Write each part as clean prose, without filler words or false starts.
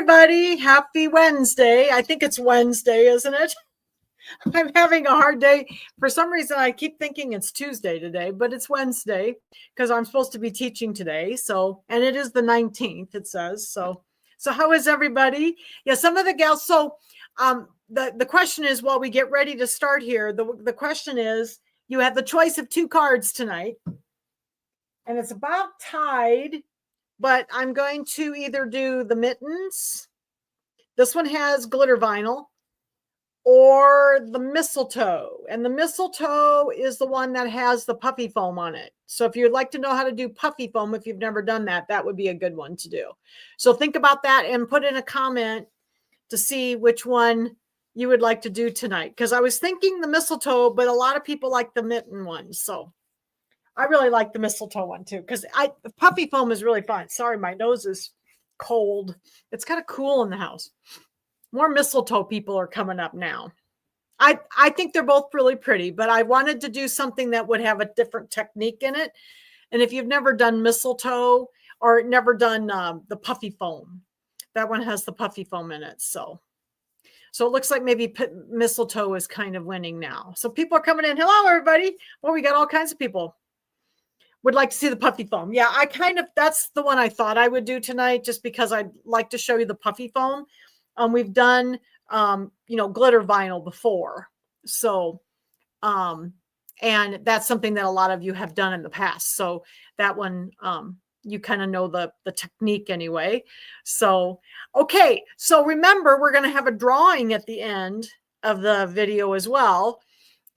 everybody. Happy Wednesday. I think it's Wednesday, isn't it? I'm having a hard day. For some reason, I keep thinking it's Tuesday today, but it's Wednesday because I'm supposed to be teaching today. So, and it is the 19th, it says. So how is everybody? Yeah, some of the gals. So the question is, while we get ready to start here, the question is, you have the choice of 2 cards tonight. And it's about tied, but I'm going to either do the mittens. This one has glitter vinyl, or the mistletoe. And the mistletoe is the one that has the puffy foam on it. So if you'd like to know how to do puffy foam, if you've never done that, that would be a good one to do. So think about that and put in a comment to see which one you would like to do tonight. Because I was thinking the mistletoe, but a lot of people like the mitten one. So I really like the mistletoe one too, because the puffy foam is really fun. Sorry, my nose is cold. It's kind of cool in the house. More mistletoe people are coming up now. I think they're both really pretty, but I wanted to do something that would have a different technique in it. And if you've never done mistletoe or never done the puffy foam, that one has the puffy foam in it. So it looks like maybe mistletoe is kind of winning now. So people are coming in. Hello, everybody. Well, we got all kinds of people. Would like to see the puffy foam. Yeah, that's the one I thought I would do tonight, just because I'd like to show you the puffy foam. We've done, glitter vinyl before. So, and that's something that a lot of you have done in the past. So that one, you kind of know the technique anyway. So, okay. So remember, we're going to have a drawing at the end of the video as well.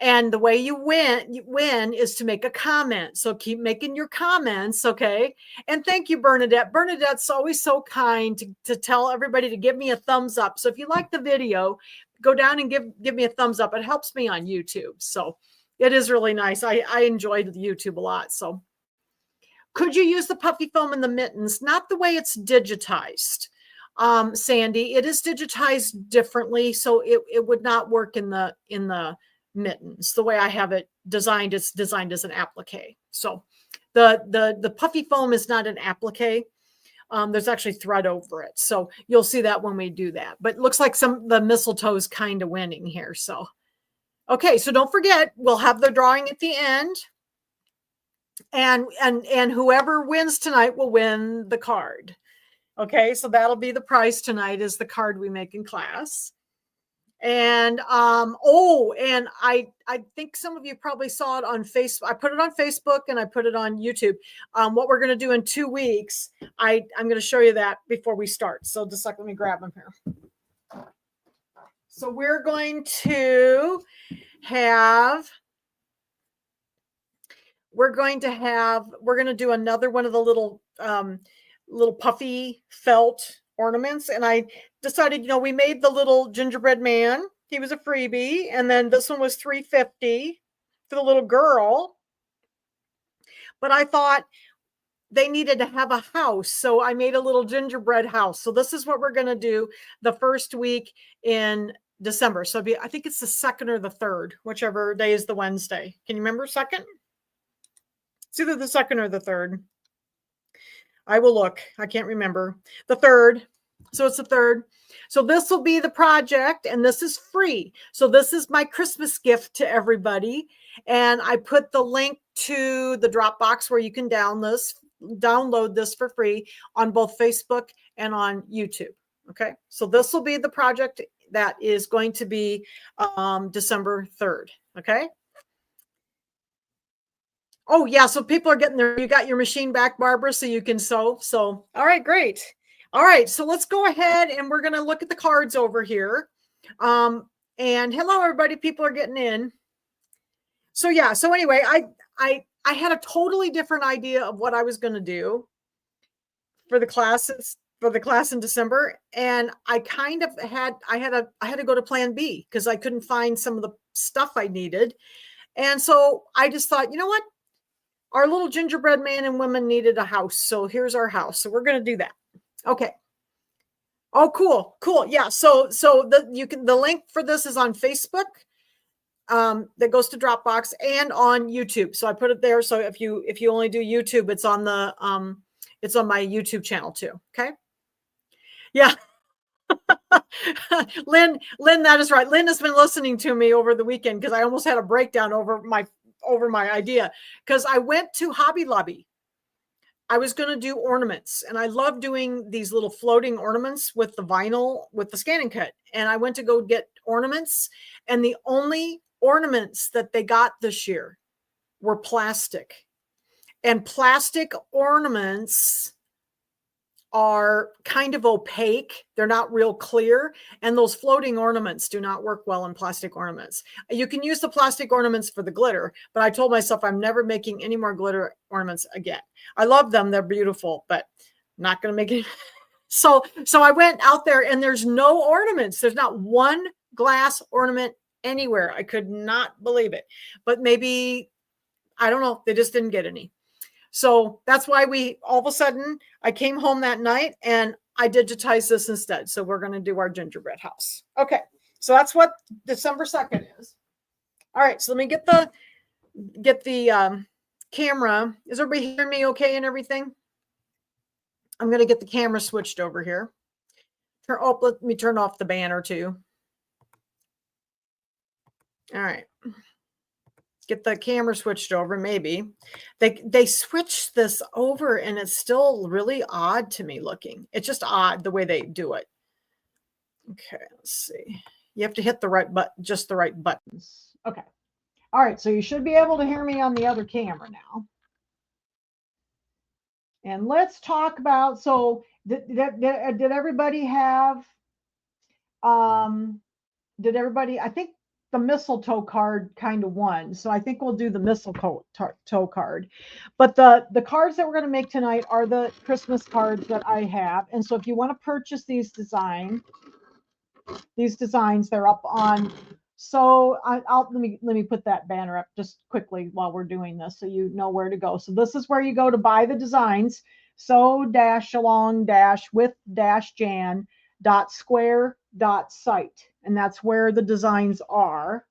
And the way you win is to make a comment. So keep making your comments, okay? And thank you, Bernadette. Bernadette's always so kind to tell everybody to give me a thumbs up. So if you like the video, go down and give me a thumbs up. It helps me on YouTube. So it is really nice. I enjoyed YouTube a lot. So could you use the puffy foam in the mittens? Not the way it's digitized, Sandy. It is digitized differently, so it would not work in the mittens. The way I have it designed, it's designed as an applique. So the puffy foam is not an applique. There's actually thread over it. So you'll see that when we do that. But it looks like the mistletoe is kind of winning here. So, okay. So don't forget, we'll have the drawing at the end. And whoever wins tonight will win the card. Okay. So that'll be the prize tonight, is the card we make in class. And and I think some of you probably saw it on Facebook. I put it on Facebook and I put it on YouTube. What we're going to do in 2 weeks, I'm going to show you that before we start. So just like, let me grab them here. So we're going to do another one of the little puffy felt ornaments. And I decided, we made the little gingerbread man. He was a freebie. And then this one was $3.50 for the little girl. But I thought they needed to have a house. So I made a little gingerbread house. So this is what we're going to do the first week in December. So I think it's the 2nd or the 3rd, whichever day is the Wednesday. Can you remember 2nd? It's either the 2nd or the 3rd. I will look. I can't remember. The 3rd. So it's the 3rd. So this will be the project, and this is free. So this is my Christmas gift to everybody. And I put the link to the Dropbox where you can download this for free on both Facebook and on YouTube. Okay. So this will be the project that is going to be December 3rd. Okay. Oh, yeah. So people are getting there. You got your machine back, Barbara, so you can sew. So, all right, great. All right. So let's go ahead and we're going to look at the cards over here. And hello, everybody. People are getting in. So, yeah. So anyway, I had a totally different idea of what I was going to do for the classes, for the class in December. And I kind of I had to go to plan B because I couldn't find some of the stuff I needed. And so I just thought, you know what? Our little gingerbread man and women needed a house. So here's our house. So we're going to do that. Okay. Oh, cool. Cool. Yeah. So the link for this is on Facebook. That goes to Dropbox and on YouTube. So I put it there. So if you only do YouTube, it's on my YouTube channel too. Okay. Yeah. Lynn, that is right. Lynn has been listening to me over the weekend because I almost had a breakdown over my idea. Because I went to Hobby Lobby. I was going to do ornaments, and I love doing these little floating ornaments with the vinyl, with the scan and cut. And I went to go get ornaments, and the only ornaments that they got this year were plastic. And plastic ornaments are kind of opaque. They're not real clear. And those floating ornaments do not work well in plastic ornaments. You can use the plastic ornaments for the glitter, but I told myself I'm never making any more glitter ornaments again. I love them. They're beautiful, but I'm not going to make it. So I went out there and there's no ornaments. There's not one glass ornament anywhere. I could not believe it, but maybe, I don't know. They just didn't get any. So that's why all of a sudden I came home that night and I digitized this instead. So we're going to do our gingerbread house. Okay. So that's what December 2nd is. All right. So let me get the camera. Is everybody hearing me okay and everything? I'm going to get the camera switched over here. Let me turn off the banner too. All right. Get the camera switched over. Maybe they switched this over and it's still really odd to me looking. It's just odd the way they do it. Okay, let's see. You have to hit the right button, just the right buttons. Okay. All right. So you should be able to hear me on the other camera now. And let's talk about, so did everybody have, I think the mistletoe card kind of won. So I think we'll do the mistletoe card. But the cards that we're going to make tonight are the Christmas cards that I have. And so if you want to purchase these designs, they're up on. So let me put that banner up just quickly while we're doing this so you know where to go. So this is where you go to buy the designs. sew-along-with-jan.square.site. And that's where the designs are.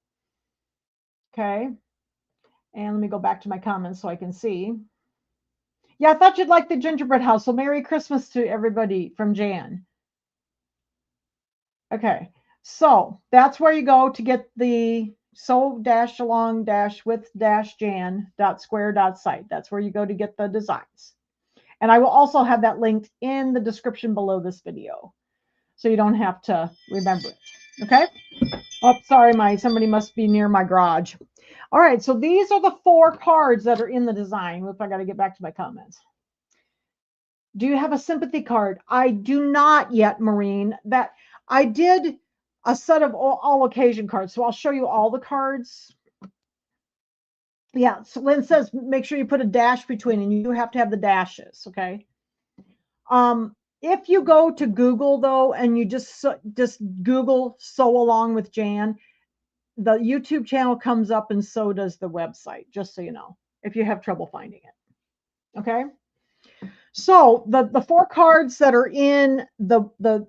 Okay. And let me go back to my comments so I can see. Yeah, I thought you'd like the gingerbread house. So Merry Christmas to everybody from Jan. Okay. So that's where you go to get the sew-along-with-jan.square.site. That's where you go to get the designs. And I will also have that linked in the description below this video, so you don't have to remember it. Okay. Oh, sorry, somebody must be near my garage. All right. So these are the 4 cards that are in the design. Oops, I got to get back to my comments. Do you have a sympathy card? I do not yet, Maureen. That I did a set of all occasion cards. So I'll show you all the cards. Yeah. So Lynn says, make sure you put a dash between, and you have to have the dashes. Okay. If you go to Google though, and you just Google Sew Along with Jan, the YouTube channel comes up and so does the website, just so you know, if you have trouble finding it. Okay. So the 4 cards that are in the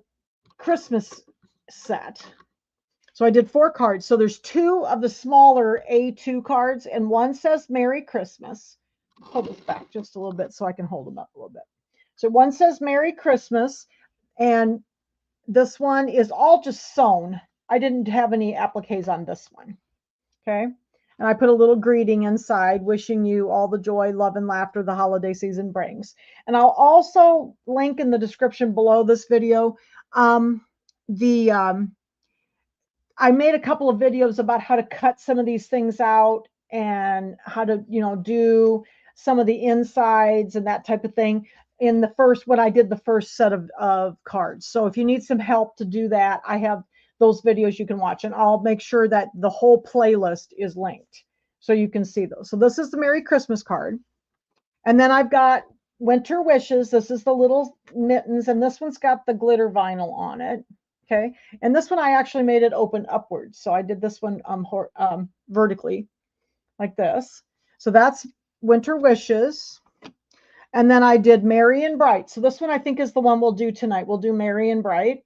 Christmas set. So I did 4 cards. So there's 2 of the smaller A2 cards, and one says Merry Christmas. Hold this back just a little bit so I can hold them up a little bit. So one says Merry Christmas, and this one is all just sewn. I didn't have any appliques on this one. Okay. And I put a little greeting inside, wishing you all the joy, love, and laughter the holiday season brings. And I'll also link in the description below this video I made a couple of videos about how to cut some of these things out and how to, do some of the insides and that type of thing when I did the first set of cards. So if you need some help to do that, I have those videos you can watch, and I'll make sure that the whole playlist is linked so you can see those. So this is the Merry Christmas card. And then I've got Winter Wishes. This is the little mittens, and this one's got the glitter vinyl on it. Okay. And this one, I actually made it open upwards. So I did this one vertically like this. So that's Winter Wishes. And then I did Merry and Bright. So this one I think is the one we'll do tonight. We'll do Merry and Bright.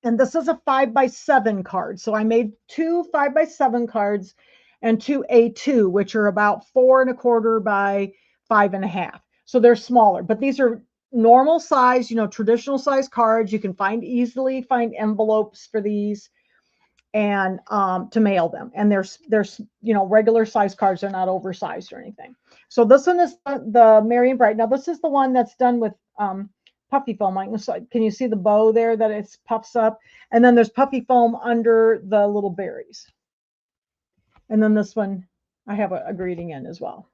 And this is a 5x7 card. So I made 2 5x7 cards and 2 A2, which are about 4 1/4 by 5 1/2. So they're smaller, but these are normal size, traditional size cards. You can easily find envelopes for these, and to mail them. And there's regular size cards. They're not oversized or anything. So this one is the Merry and Bright. Now this is the one that's done with puffy foam. Can you see the bow there that it puffs up? And then there's puffy foam under the little berries. And then this one, I have a greeting in as well.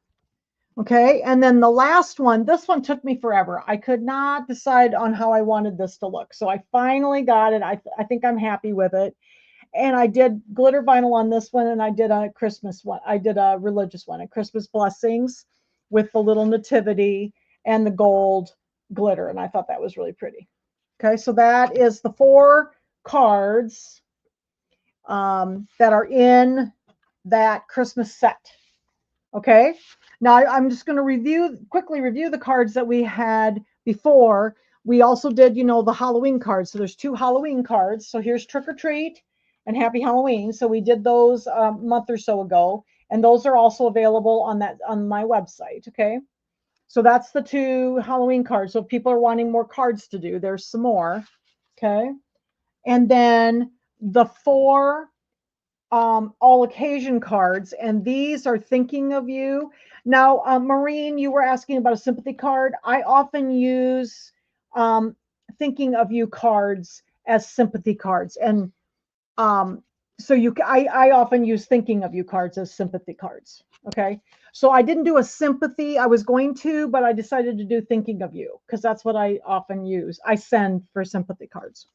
Okay, and then the last one, this one took me forever. I could not decide on how I wanted this to look. So I finally got it. I think I'm happy with it. And I did glitter vinyl on this one, and I did a Christmas one. I did a religious one, a Christmas blessings with the little nativity and the gold glitter. And I thought that was really pretty. Okay, so that is the 4 cards that are in that Christmas set. Okay, now I'm just going to quickly review the cards that we had before. We also did, the Halloween cards. So there's 2 Halloween cards. So here's Trick or Treat and Happy Halloween. So we did those a month or so ago, and those are also available on my website. Okay, so that's the 2 Halloween cards. So if people are wanting more cards to do, there's some more. Okay, and then the 4 all occasion cards, and these are thinking of you. Now, Maureen, you were asking about a sympathy card. I often use thinking of you cards as sympathy cards, and so I often use thinking of you cards as sympathy cards. Okay, so I didn't do a sympathy. I was going to, but I decided to do thinking of you because that's what I often use. I send for sympathy cards.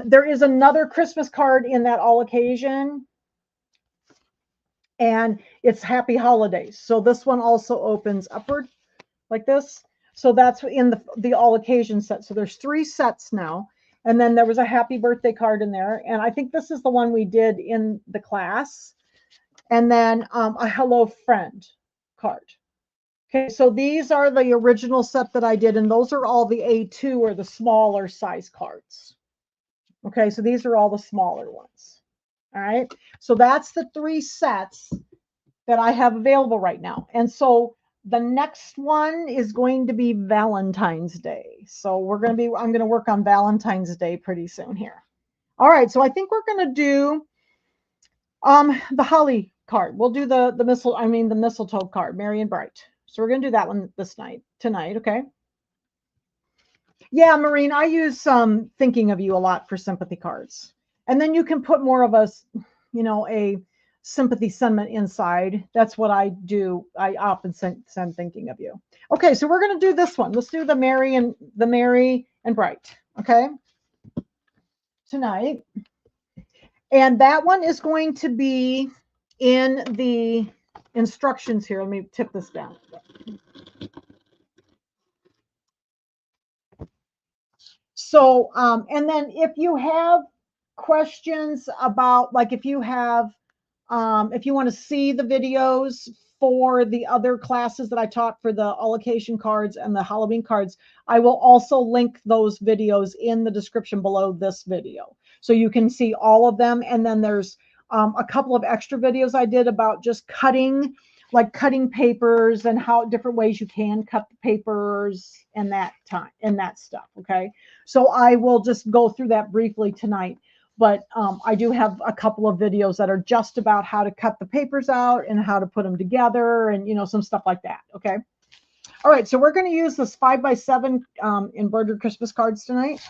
There is another Christmas card in that all occasion, and it's Happy Holidays. So this one also opens upward like this. So that's in the all occasion set. So there's 3 sets now. And then there was a happy birthday card in there. And I think this is the one we did in the class. And then a hello friend card. Okay, so these are the original set that I did. And those are all the A2 or the smaller size cards. Okay, so these are all the smaller ones. All right, so that's the 3 sets that I have available right now. And so the next one is going to be Valentine's Day. So I'm going to work on Valentine's Day pretty soon here. All right, so I think we're going to do the holly card. We'll do the mistletoe card, Merry and Bright. So we're going to do that one tonight, okay? Yeah, Maureen, I use thinking of you a lot for sympathy cards. And then you can put more of a sympathy sentiment inside. That's what I do. I often send thinking of you. Okay, so we're going to do this one. Let's do the Merry and Bright, okay? Tonight. And that one is going to be in the instructions here. Let me tip this down. So, and then if you have questions about, like if you want to see the videos for the other classes that I taught for the all occasion cards and the Halloween cards, I will also link those videos in the description below this video. So you can see all of them. And then there's a couple of extra videos I did about just cutting papers and how different ways you can cut the papers and that stuff. Okay. So I will just go through that briefly tonight. But I do have a couple of videos that are just about how to cut the papers out and how to put them together and, some stuff like that. Okay. All right. So we're going to use this 5x7 embroidered Christmas cards tonight.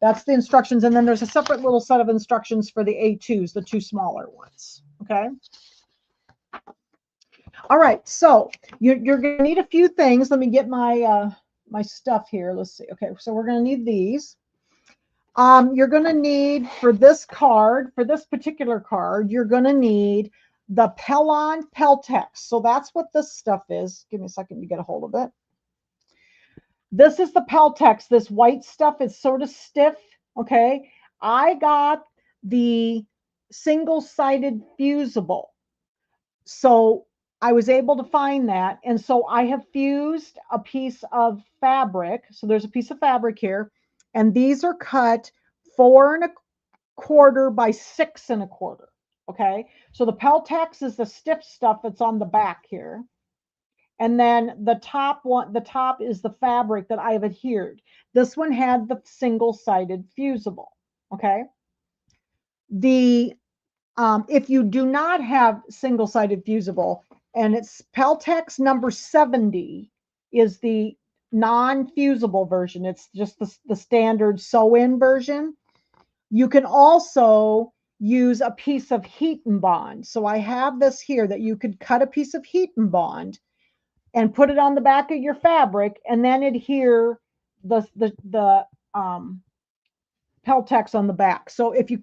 That's the instructions. And then there's a separate little set of instructions for the A2s, the 2 smaller ones. Okay. All right. So you're going to need a few things. Let me get my my stuff here. Let's see. Okay. So we're going to need these. You're going to need for this particular card, you're going to need the Pellon Peltex. So that's what this stuff is. Give me a second to get a hold of it. This is the Peltex. This white stuff is sort of stiff. Okay. I got the single-sided fusible. So I was able to find that. And so I have fused a piece of fabric. So there's a piece of fabric here. And these are cut 4 1/4 by 6 1/4. Okay. So the Peltex is the stiff stuff that's on the back here. And then the top is the fabric that I have adhered. This one had the single-sided fusible. Okay. If you do not have single-sided fusible, and it's Peltex number 70 is the non-fusible version. It's just the standard sew-in version. You can also use a piece of heat and bond. So I have this here that you could cut a piece of heat and bond and put it on the back of your fabric and then adhere the Peltex on the back. So if you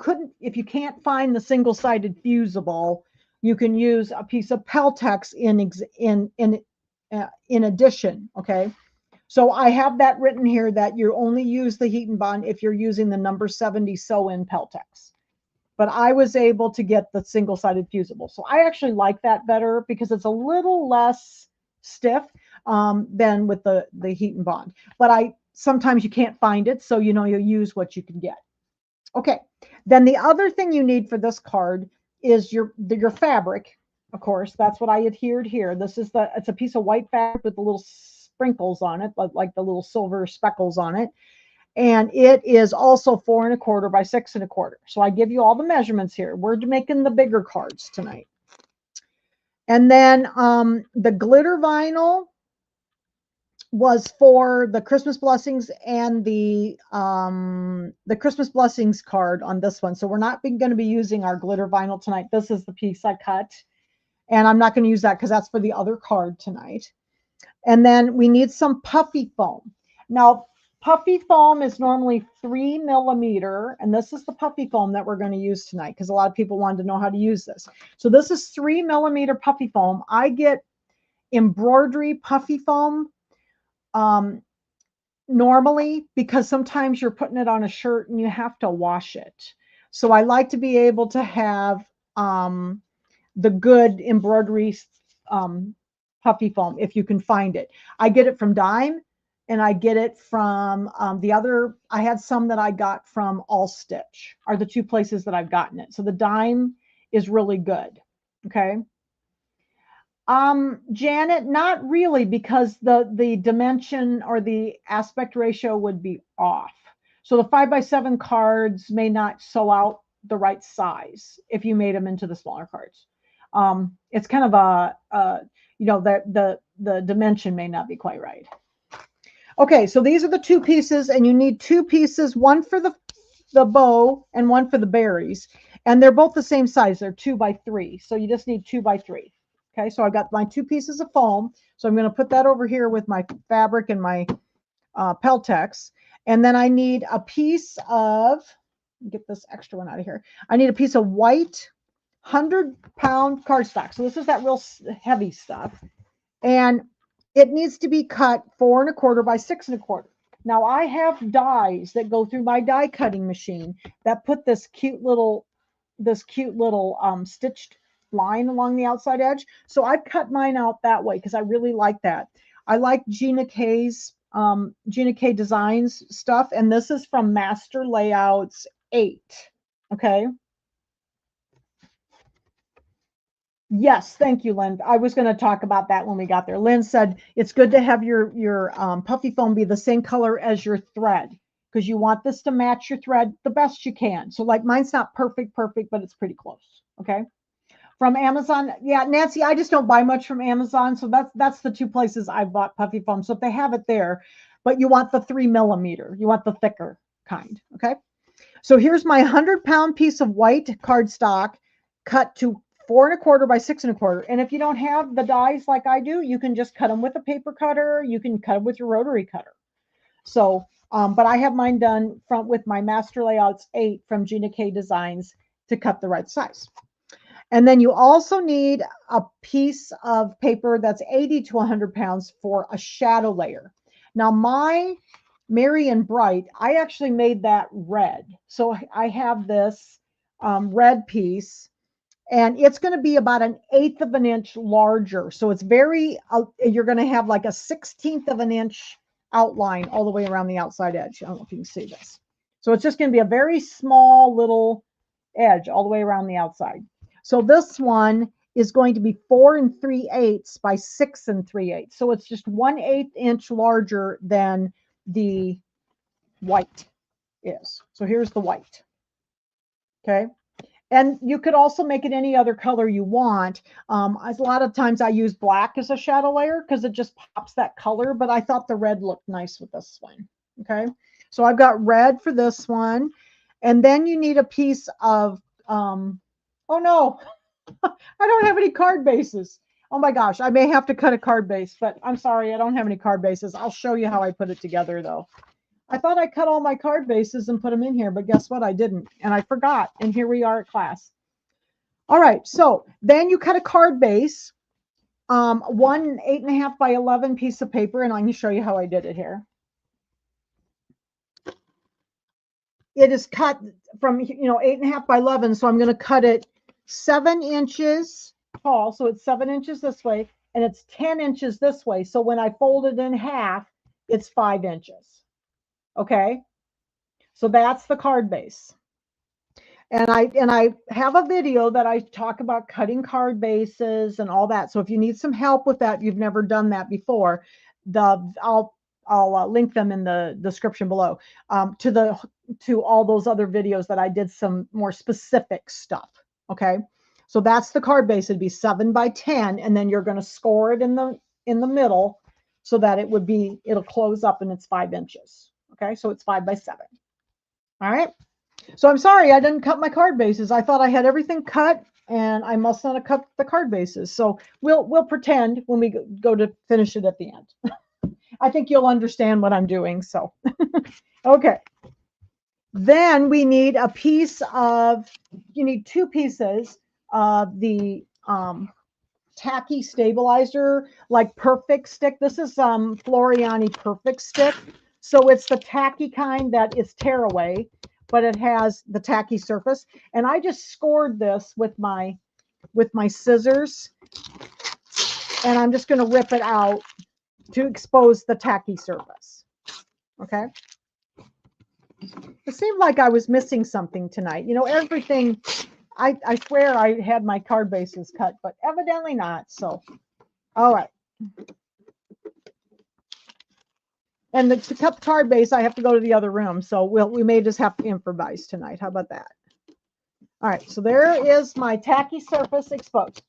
can't find the single-sided fusible, you can use a piece of Peltex in addition. Okay. So I have that written here that you only use the heat and bond if you're using the number 70 sew-in Peltex. But I was able to get the single-sided fusible. So I actually like that better because it's a little less stiff than with the heat and bond. But sometimes you can't find it, so you use what you can get. Okay, then the other thing you need for this card is your fabric. Of course, that's what I adhered here. It's a piece of white fabric with the little sprinkles on it, like the little silver speckles on it. And it is also 4 1/4 by 6 1/4. So I give you all the measurements here. We're making the bigger cards tonight. And then the glitter vinyl was for the Christmas blessings and the Christmas blessings card on this one. So we're not going to be using our glitter vinyl tonight. This is the piece I cut. And I'm not going to use that because that's for the other card tonight. And then we need some puffy foam. Now, puffy foam is normally 3 millimeter, and this is the puffy foam that we're going to use tonight because a lot of people wanted to know how to use this. So this is 3 millimeter puffy foam. I get embroidery puffy foam normally because sometimes you're putting it on a shirt and you have to wash it. So I like to be able to have the good embroidery puffy foam if you can find it. I get it from Dime, and I get it from I had some that I got from All Stitch are the two places that I've gotten it. So the Dime is really good. Okay. Janet, not really, because the dimension or the aspect ratio would be off. So the 5x7 cards may not sew out the right size if you made them into the smaller cards. It's kind of the dimension may not be quite right. Okay, so these are the two pieces, and you need two pieces, one for the bow and one for the berries, and they're both the same size. They're 2 by 3, so you just need 2 by 3. Okay, so I've got my two pieces of foam, so I'm going to put that over here with my fabric and my Peltex, and then I need a piece of, get this extra one out of here, I need a piece of white 100-pound cardstock. So this is that real heavy stuff, and it needs to be cut 4 1/4 by 6 1/4. Now I have dies that go through my die cutting machine that put this cute little stitched line along the outside edge. So I've cut mine out that way because I really like that. I like Gina K Designs stuff, and this is from Master Layouts 8. Okay. Yes, thank you, Lynn. I was going to talk about that when we got there. Lynn said it's good to have your puffy foam be the same color as your thread because you want this to match your thread the best you can. So like mine's not perfect, but it's pretty close. Okay. From Amazon. Yeah, Nancy, I just don't buy much from Amazon. So that's the two places I've bought puffy foam. So if they have it there, but you want the 3 millimeter, you want the thicker kind. Okay. So here's my 100-pound piece of white cardstock cut to 4 1/4 by 6 1/4. And if you don't have the dies like I do, you can just cut them with a paper cutter. You can cut them with your rotary cutter. So, but I have mine done with my Master Layouts 8 from Gina K Designs to cut the right size. And then you also need a piece of paper that's 80 to 100 pounds for a shadow layer. Now my Merry and Bright, I actually made that red. So I have this red piece, and it's going to be about 1/8 of an inch larger. So it's you're going to have like a 1/16 of an inch outline all the way around the outside edge. I don't know if you can see this. So it's just going to be a very small little edge all the way around the outside. So this one is going to be 4 3/8 by 6 3/8. So it's just 1/8 inch larger than the white is. So here's the white. Okay. And you could also make it any other color you want. A lot of times I use black as a shadow layer because it just pops that color, but I thought the red looked nice with this one. Okay. So I've got red for this one. And then you need a piece of, oh no, I don't have any card bases. Oh my gosh, I may have to cut a card base, but I'm sorry, I don't have any card bases. I'll show you how I put it together though. I thought I cut all my card bases and put them in here, but guess what? I didn't, and I forgot, and here we are at class. All right, so then you cut a card base, one 8.5 by 11 piece of paper, and I'm going to show you how I did it here. It is cut from 8.5 by 11, so I'm going to cut it 7 inches tall, so it's 7 inches this way, and it's 10 inches this way. So when I fold it in half, it's 5 inches. Okay, so that's the card base. And I have a video that I talk about cutting card bases and all that. So if you need some help with that, you've never done that before, I'll link them in the description below, to all those other videos that I did some more specific stuff. Okay, so that's the card base. It'd be 7 by 10, and then you're going to score it in the middle so that it'll close up and it's 5 inches. Okay, so it's 5 by 7. All right. So I'm sorry I didn't cut my card bases. I thought I had everything cut, and I must not have cut the card bases. So we'll pretend when we go to finish it at the end. I think you'll understand what I'm doing. So okay. Then we need you need 2 pieces of the tacky stabilizer, like Perfect Stick. This is Floriani Perfect Stick. So it's the tacky kind that is tearaway, but it has the tacky surface. And I just scored this with my scissors, and I'm just going to rip it out to expose the tacky surface. Okay. It seemed like I was missing something tonight. Everything, I swear I had my card bases cut, but evidently not. So, all right. And to cut the card base, I have to go to the other room. So we may just have to improvise tonight. How about that? All right. So there is my tacky surface exposed.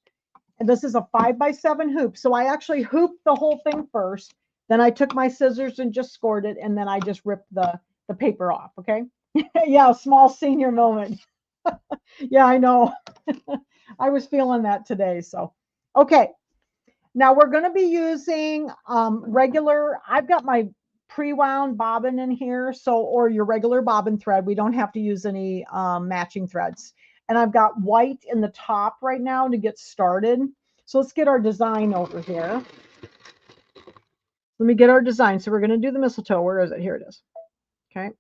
And this is a 5 by 7 hoop. So I actually hooped the whole thing first. Then I took my scissors and just scored it. And then I just ripped the paper off. Okay. Yeah. Small senior moment. Yeah, I know. I was feeling that today. So, okay. Now we're going to be using I've got my pre-wound bobbin in here, or your regular bobbin thread. We don't have to use any matching threads. And I've got white in the top right now to get started. So let's get our design over here. Let me get our design. So we're going to do the mistletoe. Where is it? Here it is. Okay.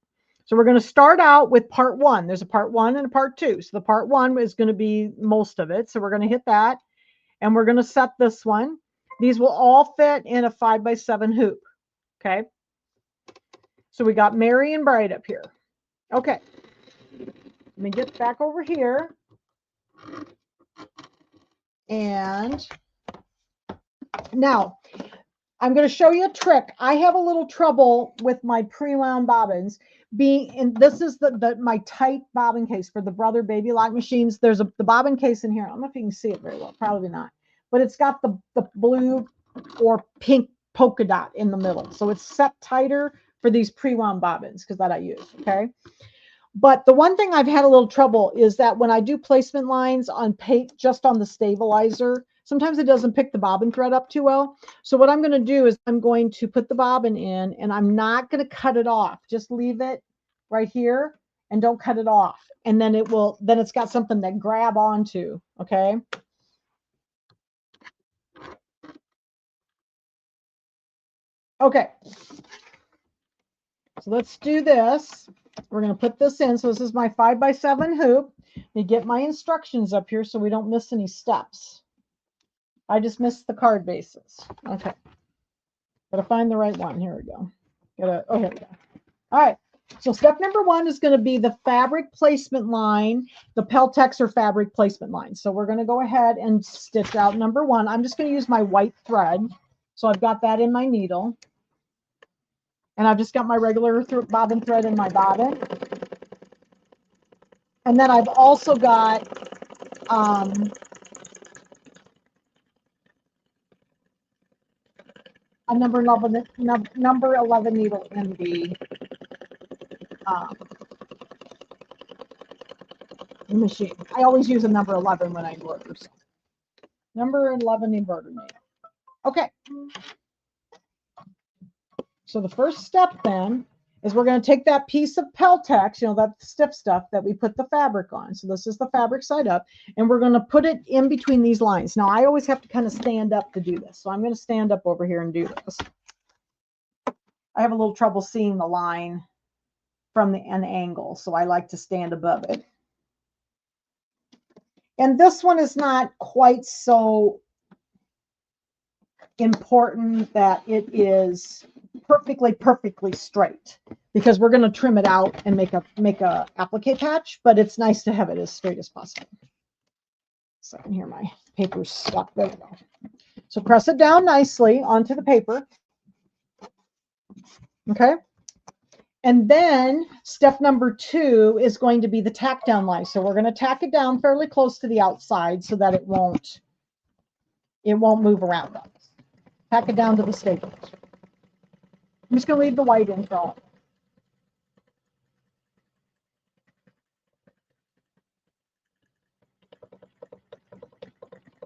So we're going to start out with part 1. There's a part 1 and a part 2. So the part 1 is going to be most of it. So we're going to hit that, and we're going to set this one. These will all fit in a 5 by 7 hoop. Okay. So we got Merry and Bright up here. Okay. Let me get back over here. And now I'm going to show you a trick. I have a little trouble with my pre-wound bobbins and this is my tight bobbin case for the Brother Baby Lock machines. There's the bobbin case in here. I don't know if you can see it very well. Probably not. But it's got the blue or pink polka dot in the middle. So it's set tighter for these pre-wound bobbins because that I use. Okay. But the one thing I've had a little trouble is that when I do placement lines on just on the stabilizer, sometimes it doesn't pick the bobbin thread up too well. So what I'm going to do is I'm going to put the bobbin in, and I'm not going to cut it off. Just leave it right here and don't cut it off. And then it's got something to grab onto. Okay. Okay. So let's do this. We're going to put this in. So this is my 5 by 7 hoop. Let me get my instructions up here so we don't miss any steps. I just missed the card bases. Okay. Gotta find the right one. Here we go. Here we go. All right. So step number 1 is going to be the fabric placement line, the Peltex or fabric placement line. So we're going to go ahead and stitch out number 1. I'm just going to use my white thread. So I've got that in my needle. And I've just got my regular bobbin thread in my bobbin. And then I've also got a number 11 needle in the machine. I always use a number 11 when I embroider. So. Number 11 embroidery needle. Okay. So the first step then is we're going to take that piece of Peltex, you know, that stiff stuff that we put the fabric on. So this is the fabric side up, and we're going to put it in between these lines. Now I always have to kind of stand up to do this. So I'm going to stand up over here and do this. I have a little trouble seeing the line from an angle, so I like to stand above it. And this one is not quite so important that it is perfectly straight, because we're going to trim it out and make a applique patch, but it's nice to have it as straight as possible. So here my paper's stuck. There we go. So press it down nicely onto the paper. Okay. And then step number 2 is going to be the tack down line. So we're going to tack it down fairly close to the outside so that it won't move around us. Tack it down to the staples. I'm just going to leave the white in for all.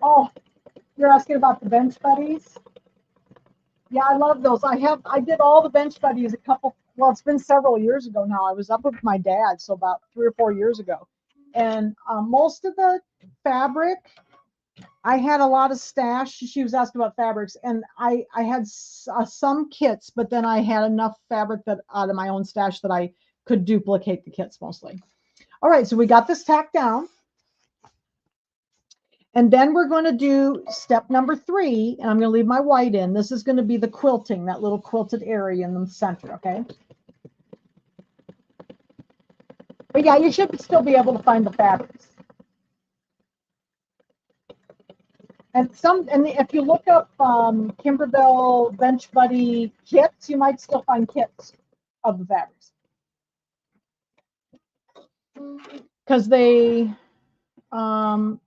Oh, you're asking about the bench buddies? Yeah, I love those. I did all the bench buddies it's been several years ago now. I was up with my dad, so about 3 or 4 years ago. And most of the fabric, I had a lot of stash. She was asking about fabrics, and I had some kits, but then I had enough fabric that out of my own stash that I could duplicate the kits mostly. All right, so we got this tacked down. And then we're going to do step number 3, and I'm going to leave my white in. This is going to be the quilting, that little quilted area in the center, okay? But yeah, you should still be able to find the fabrics. And if you look up Kimberbell Bench Buddy kits, you might still find kits of the fabrics. Because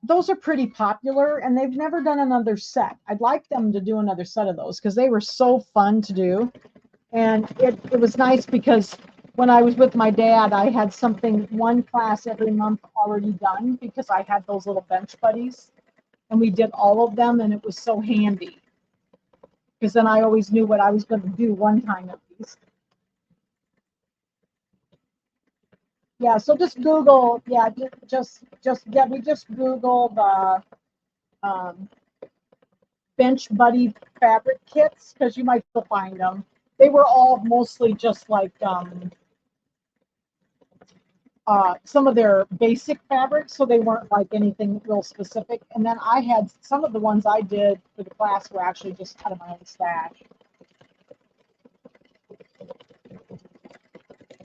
those are pretty popular, and they've never done another set. I'd like them to do another set of those because they were so fun to do. And it was nice because when I was with my dad, I had one class every month already done because I had those little bench buddies, and we did all of them, and it was so handy because then I always knew what I was going to do one time at least. Yeah, so just Google, we just Google the Bench Buddy fabric kits because you might still find them. They were all mostly just like some of their basic fabrics, so they weren't like anything real specific. And then I had some of the ones I did for the class were actually just out of my own stash.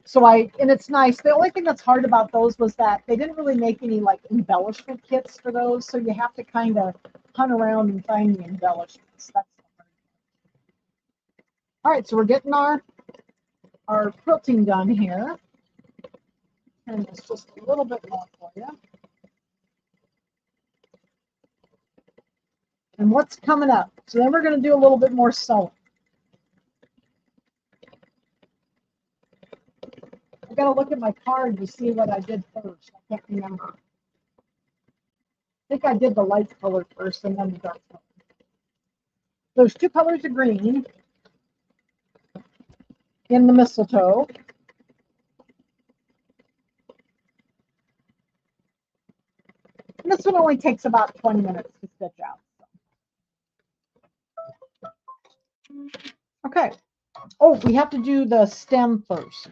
So and it's nice. The only thing that's hard about those was that they didn't really make any like embellishment kits for those, so you have to kind of hunt around and find the embellishments. That's all right. So we're getting our quilting done here, and it's just a little bit more for you. And what's coming up? So then we're going to do a little bit more sewing. I got to look at my card to see what I did first. I can't remember. I think I did the light color first and then the dark color. There's 2 colors of green in the mistletoe. And this one only takes about 20 minutes to stitch out. Okay. Oh, we have to do the stem first.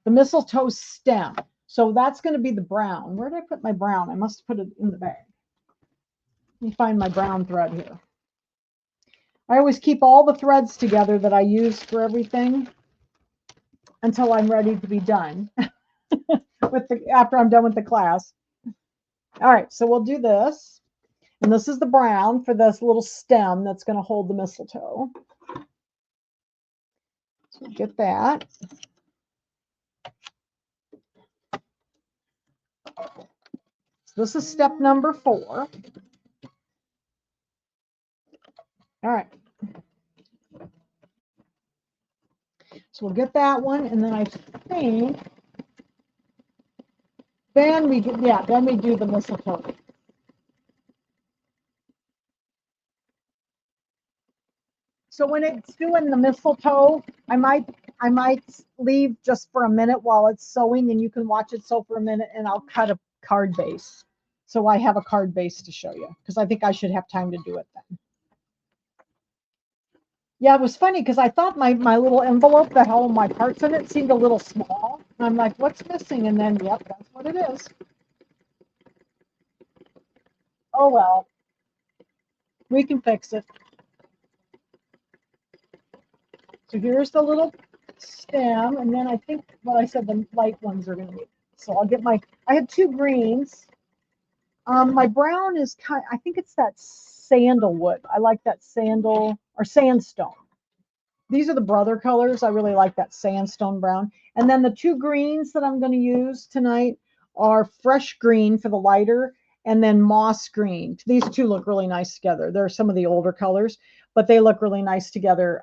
The mistletoe stem. So that's going to be the brown. Where did I put my brown? I must put it in the bag. Let me find my brown thread here. I always keep all the threads together that I use for everything. until I'm ready to be done after I'm done with the class. All right, so we'll do this. And this is the brown for this little stem that's going to hold the mistletoe. So get that. So this is step number 4. All right. So we'll get that one, and then I think then we do the mistletoe. So when it's doing the mistletoe, I might leave just for a minute while it's sewing, and you can watch it sew for a minute, and I'll cut a card base. So I have a card base to show you, because I think I should have time to do it then. Yeah, it was funny because I thought my little envelope that had all my parts in it seemed a little small. I'm like, what's missing? And then, yep, that's what it is. Oh, well, we can fix it. So here's the little stem, and then I think what I said, the light ones are going to be. So I'll get I had 2 greens. My brown is I think it's that sandalwood. I like that sandal or sandstone. These are the brother colors. I really like that sandstone brown. And then the 2 greens that I'm going to use tonight are fresh green for the lighter, and then moss green. These 2 look really nice together. They're some of the older colors, but they look really nice together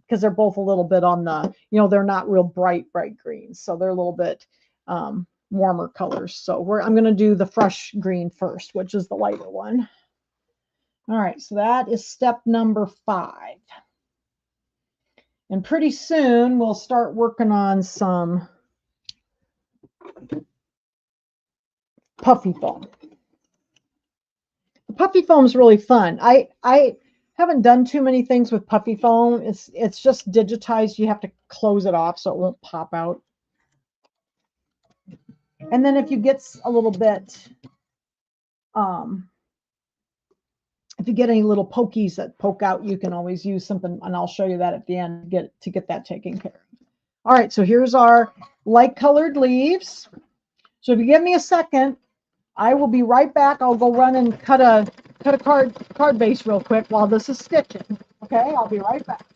because they're both a little bit on the, they're not real bright greens. So they're a little bit warmer colors. So I'm going to do the fresh green first, which is the lighter one. All right, so that is step number 5. And pretty soon we'll start working on some puffy foam. The puffy foam is really fun. I haven't done too many things with puffy foam. It's just digitized. You have to close it off so it won't pop out. And then if you get a little bit, if you get any little pokies that poke out, you can always use something, and I'll show you that at the end to get that taken care of. All right, so here's our light colored leaves. So if you give me a second, I will be right back. I'll go run and cut a card base real quick while this is stitching. Okay, I'll be right back.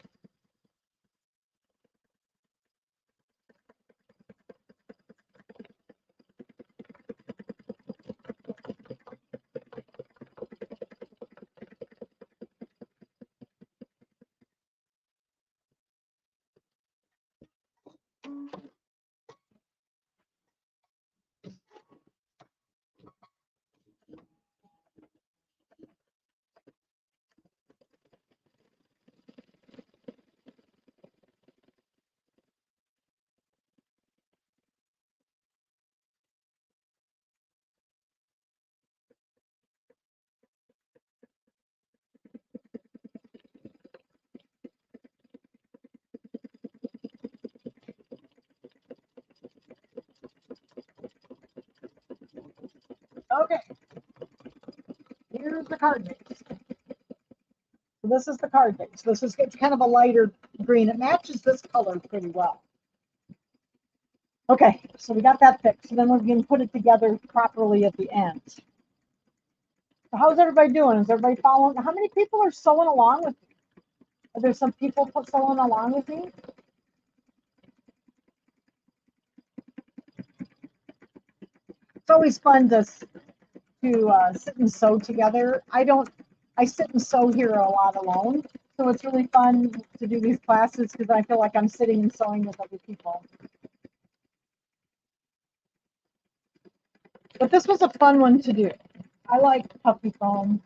Okay, here's the card base. So this is the card base. It's kind of a lighter green. It matches this color pretty well. Okay, so we got that fixed. So then we're going to put it together properly at the end. So how's everybody doing? Is everybody following? How many people are sewing along with me? Are there some people sewing along with me? It's always fun to sit and sew together. I sit and sew here a lot alone. So it's really fun to do these classes because I feel like I'm sitting and sewing with other people. But this was a fun one to do. I like puffy foam.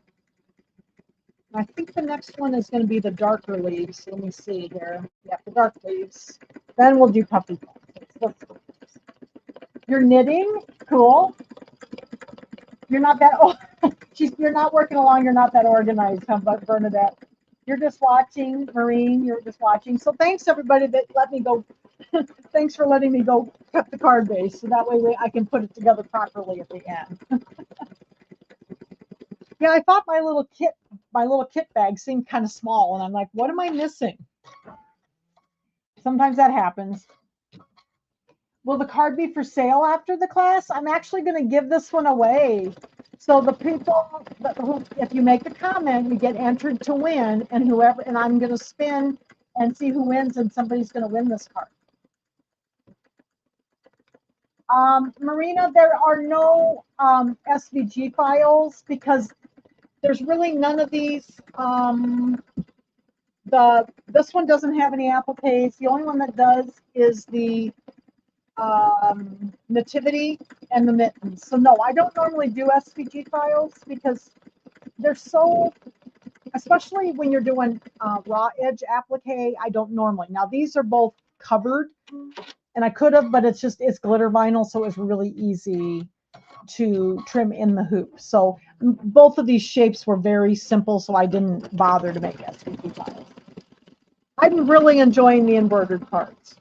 I think the next one is going to be the darker leaves. Let me see here. Yeah, the dark leaves. Then we'll do puffy foam. You're knitting? Cool. You're not that you're not working along, you're not that organized, huh, Bernadette? You're just watching, Maureen, you're just watching. So thanks everybody that let me go. Thanks for letting me go cut the card base so that way I can put it together properly at the end. Yeah, I thought my little kit bag seemed kind of small, and I'm like, what am I missing? Sometimes that happens. Will the card be for sale after the class? I'm actually going to give this one away. So the people who, if you make a comment, you get entered to win, and whoever, and I'm going to spin and see who wins, and somebody's going to win this card. Marina, there are no SVG files because there's really none of these. This one doesn't have any appliques. The only one that does is the nativity and the mittens. So no, I don't normally do SVG files because they're so, especially when you're doing raw edge applique, I don't normally. Now these are both covered, and I could have, but it's glitter vinyl, so it's really easy to trim in the hoop. So both of these shapes were very simple, so I didn't bother to make SVG files. I'm really enjoying the embroidered cards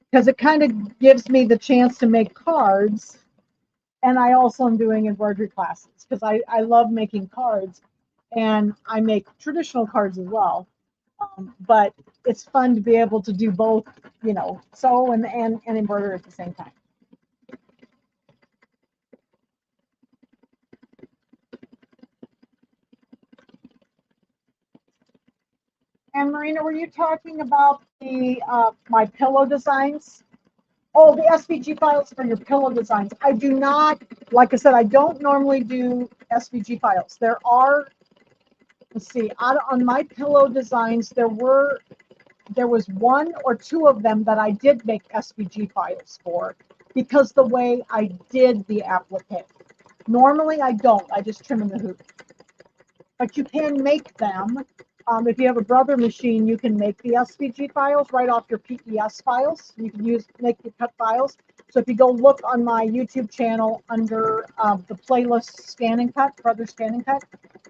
because it kind of gives me the chance to make cards, and I also am doing embroidery classes because I love making cards, and I make traditional cards as well. But it's fun to be able to do both, you know, sew and embroider at the same time. And Marina, were you talking about the my pillow designs? Oh, the SVG files for your pillow designs. I do not, like I said, I don't normally do SVG files. There are, let's see, on my pillow designs, there was one or two of them that I did make SVG files for because the way I did the applique. Normally I don't, I just trim in the hoop. But you can make them. If you have a Brother machine, you can make the SVG files right off your PES files. You can make the cut files. So if you go look on my YouTube channel under the playlist Scan and Cut, Brother Scan and Cut,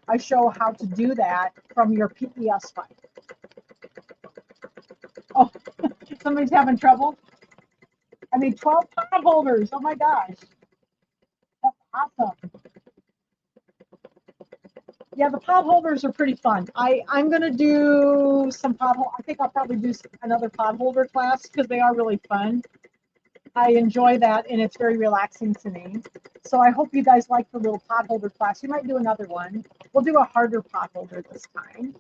I show how to do that from your PES file. Oh, somebody's having trouble. I mean, 12 pot holders. Oh my gosh. That's awesome. Yeah, the pot holders are pretty fun. I'm going to do some I think I'll probably do another pot holder class because they are really fun. I enjoy that, and it's very relaxing to me. So I hope you guys like the little pot holder class. You might do another one. We'll do a harder pot holder this time.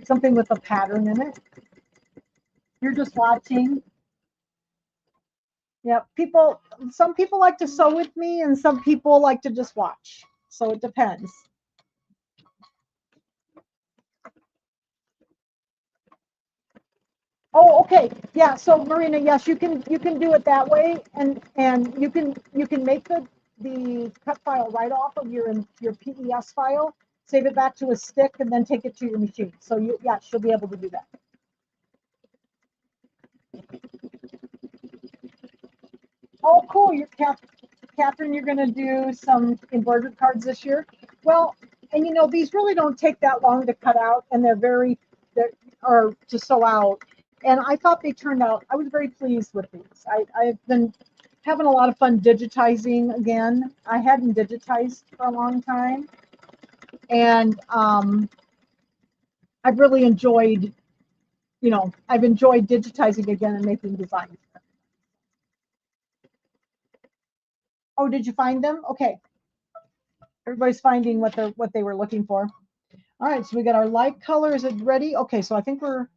Something with a pattern in it. You're just watching. Yeah, some people like to sew with me, and some people like to just watch. So it depends. Oh, okay. Yeah. So Marina, yes, you can do it that way, and you can make the cut file right off of your PES file, save it back to a stick, and then take it to your machine. So yeah, she'll be able to do that. Oh, cool. Catherine, you're going to do some embroidered cards this year. Well, and you know, these really don't take that long to cut out, and or to sew out. And I thought they turned out, I was very pleased with these. I've been having a lot of fun digitizing again. I hadn't digitized for a long time. And I've really enjoyed, you know, I've enjoyed digitizing again and making designs. Oh, did you find them? Okay. Everybody's finding what they were looking for. All right, so we got our light color. Is it ready? Okay, so I think we're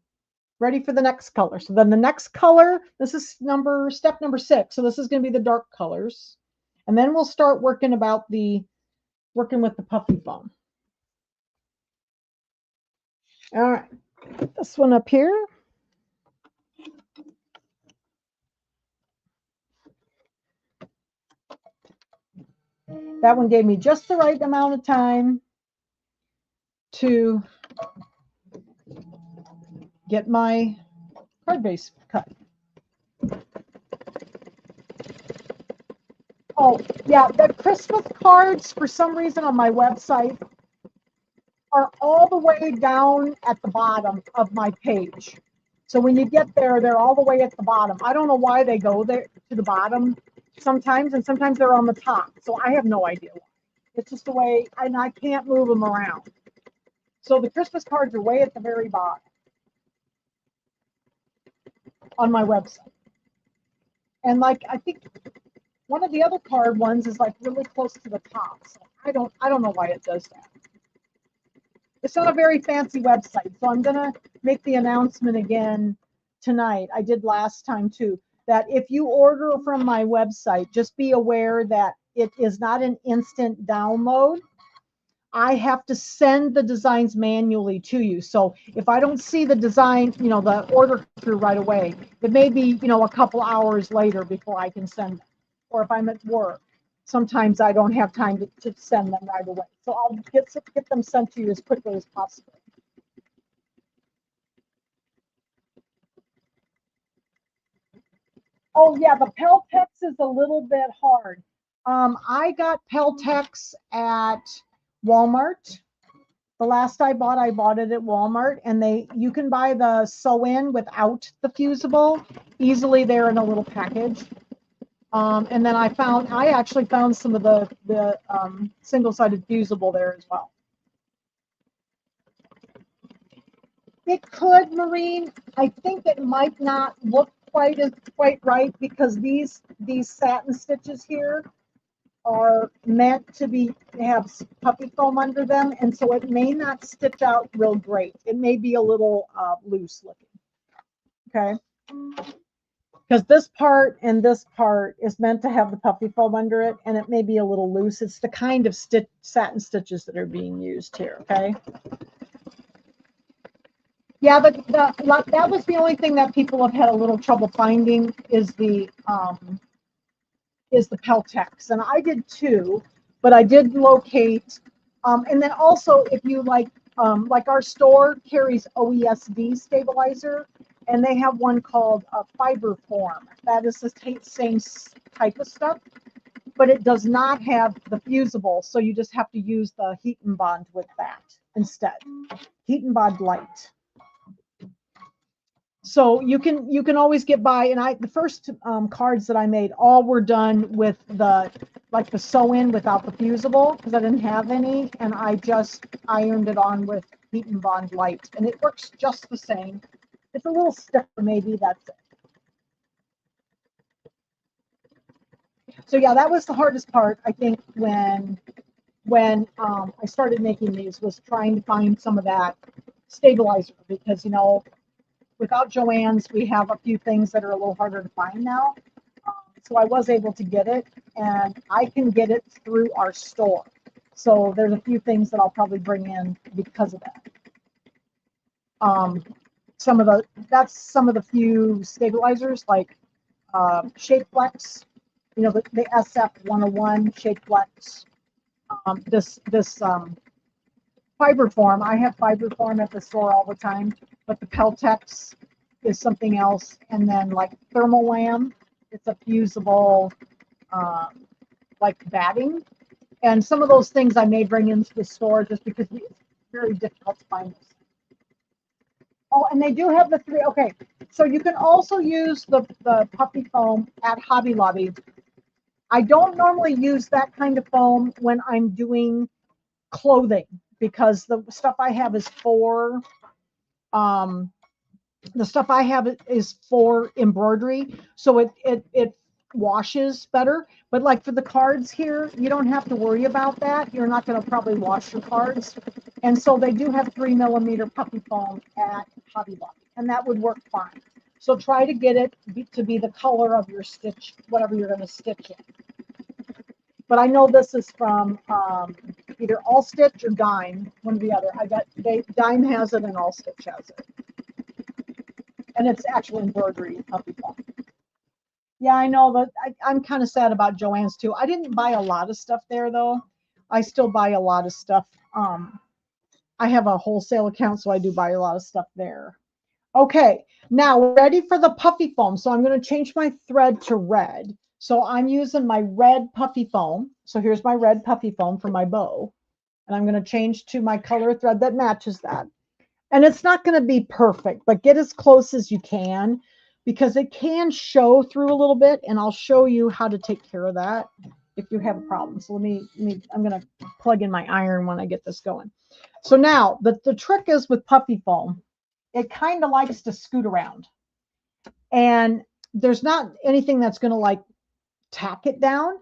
ready for the next color. So then the next color, this is step number 6. So this is going to be the dark colors. And then we'll start working with the puffy foam. All right, put this one up here. That one gave me just the right amount of time to get my card base cut. Oh, yeah, the Christmas cards, for some reason on my website, are all the way down at the bottom of my page. So when you get there, they're all the way at the bottom. I don't know why they go there to the bottom sometimes, and sometimes they're on the top. So I have no idea why. It's just the way, and I can't move them around. So the Christmas cards are way at the very bottom on my website. And like, I think one of the other card ones is like really close to the top. So I don't know why it does that. It's not a very fancy website. So I'm going to make the announcement again tonight. I did last time too, that if you order from my website, just be aware that it is not an instant download. I have to send the designs manually to you. So if I don't see the design, the order through right away, it may be, a couple hours later before I can send them. Or if I'm at work, sometimes I don't have time to send them right away. So I'll get them sent to you as quickly as possible. Oh yeah, the Peltex is a little bit hard. I got Peltex at Walmart. The last I bought it at Walmart, and you can buy the sew-in without the fusible easily there in a little package. And then I actually found some of the single-sided fusible there as well. It could, Maureen. I think it might not look quite right because these satin stitches here are meant to have puppy foam under them, and so it may not stitch out real great. It may be a little loose looking. Okay, because this part and this part is meant to have the puppy foam under it, and it may be a little loose. It's the kind of satin stitches that are being used here. Okay. Yeah, but that was the only thing that people have had a little trouble finding is the Peltex, and I did too, but I did locate, and then also if you like our store carries OESD stabilizer, and they have one called Fiber Form. That is the same type of stuff, but it does not have the fusible, so you just have to use the Heat and Bond with that instead. Heat and Bond Light. So you can always get by, and the first cards that I made all were done with the sew-in without the fusible because I didn't have any, and I just ironed it on with Heat and Bond Light, and it works just the same. It's a little stiffer, maybe, that's it. So yeah, that was the hardest part, I think, when I started making these, was trying to find some of that stabilizer because without Joann's, we have a few things that are a little harder to find now. So I was able to get it, and I can get it through our store. So there's a few things that I'll probably bring in because of that. That's some of the few stabilizers like Shape Flex, the SF101 Shape Flex. This Fiber Form. I have Fiber Form at the store all the time, but the Peltex is something else. And then like Thermal Lamb, it's a fusible like batting. And some of those things I may bring into the store just because it's very difficult to find this. Oh, and they do have the 3. Okay, so you can also use the puppy foam at Hobby Lobby. I don't normally use that kind of foam when I'm doing clothing because the stuff I have is for embroidery, so it washes better. But like for the cards here, you don't have to worry about that. You're not going to probably wash your cards, and so they do have 3mm puppy foam at Hobby Lobby, and that would work fine. So try to get it to be the color of your stitch, whatever you're going to stitch in. But I know this is from either All Stitch or Dime, one or the other. Dime has it and All Stitch has it. And it's actual embroidery puppy foam. Yeah, I know, but I'm kind of sad about Joann's too. I didn't buy a lot of stuff there though. I still buy a lot of stuff. I have a wholesale account, so I do buy a lot of stuff there. Okay, now we're ready for the puffy foam. So I'm going to change my thread to red. So I'm using my red puffy foam. So here's my red puffy foam for my bow. And I'm going to change to my color thread that matches that. And it's not going to be perfect, but get as close as you can because it can show through a little bit. And I'll show you how to take care of that if you have a problem. So I'm going to plug in my iron when I get this going. So now the trick is with puffy foam, it kind of likes to scoot around. And there's not anything that's going to like tack it down.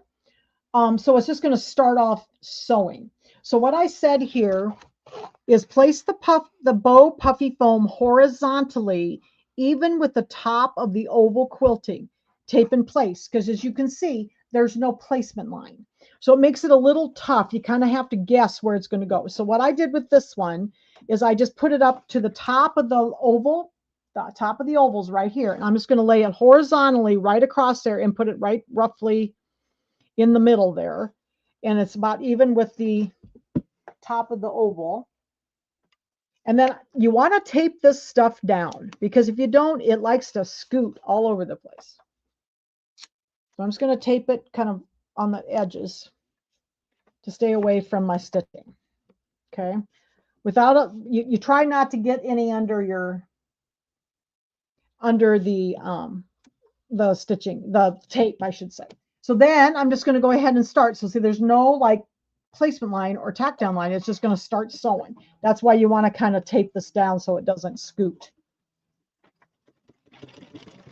So it's just going to start off sewing. So what I said here is place the bow puffy foam horizontally, even with the top of the oval quilting. Tape in place, because as you can see, there's no placement line. So it makes it a little tough. You kind of have to guess where it's going to go. So what I did with this one is I just put it up to the top of the oval, the top of the ovals right here. And I'm just going to lay it horizontally right across there and put it right roughly in the middle there. And it's about even with the top of the oval. And then you want to tape this stuff down, because if you don't, it likes to scoot all over the place. So I'm just going to tape it kind of on the edges to stay away from my stitching. Okay. Without you try not to get any under the stitching, the tape, I should say. So then I'm just going to go ahead and start. So see, there's no like placement line or tack down line. It's just going to start sewing. That's why you want to kind of tape this down so it doesn't scoot.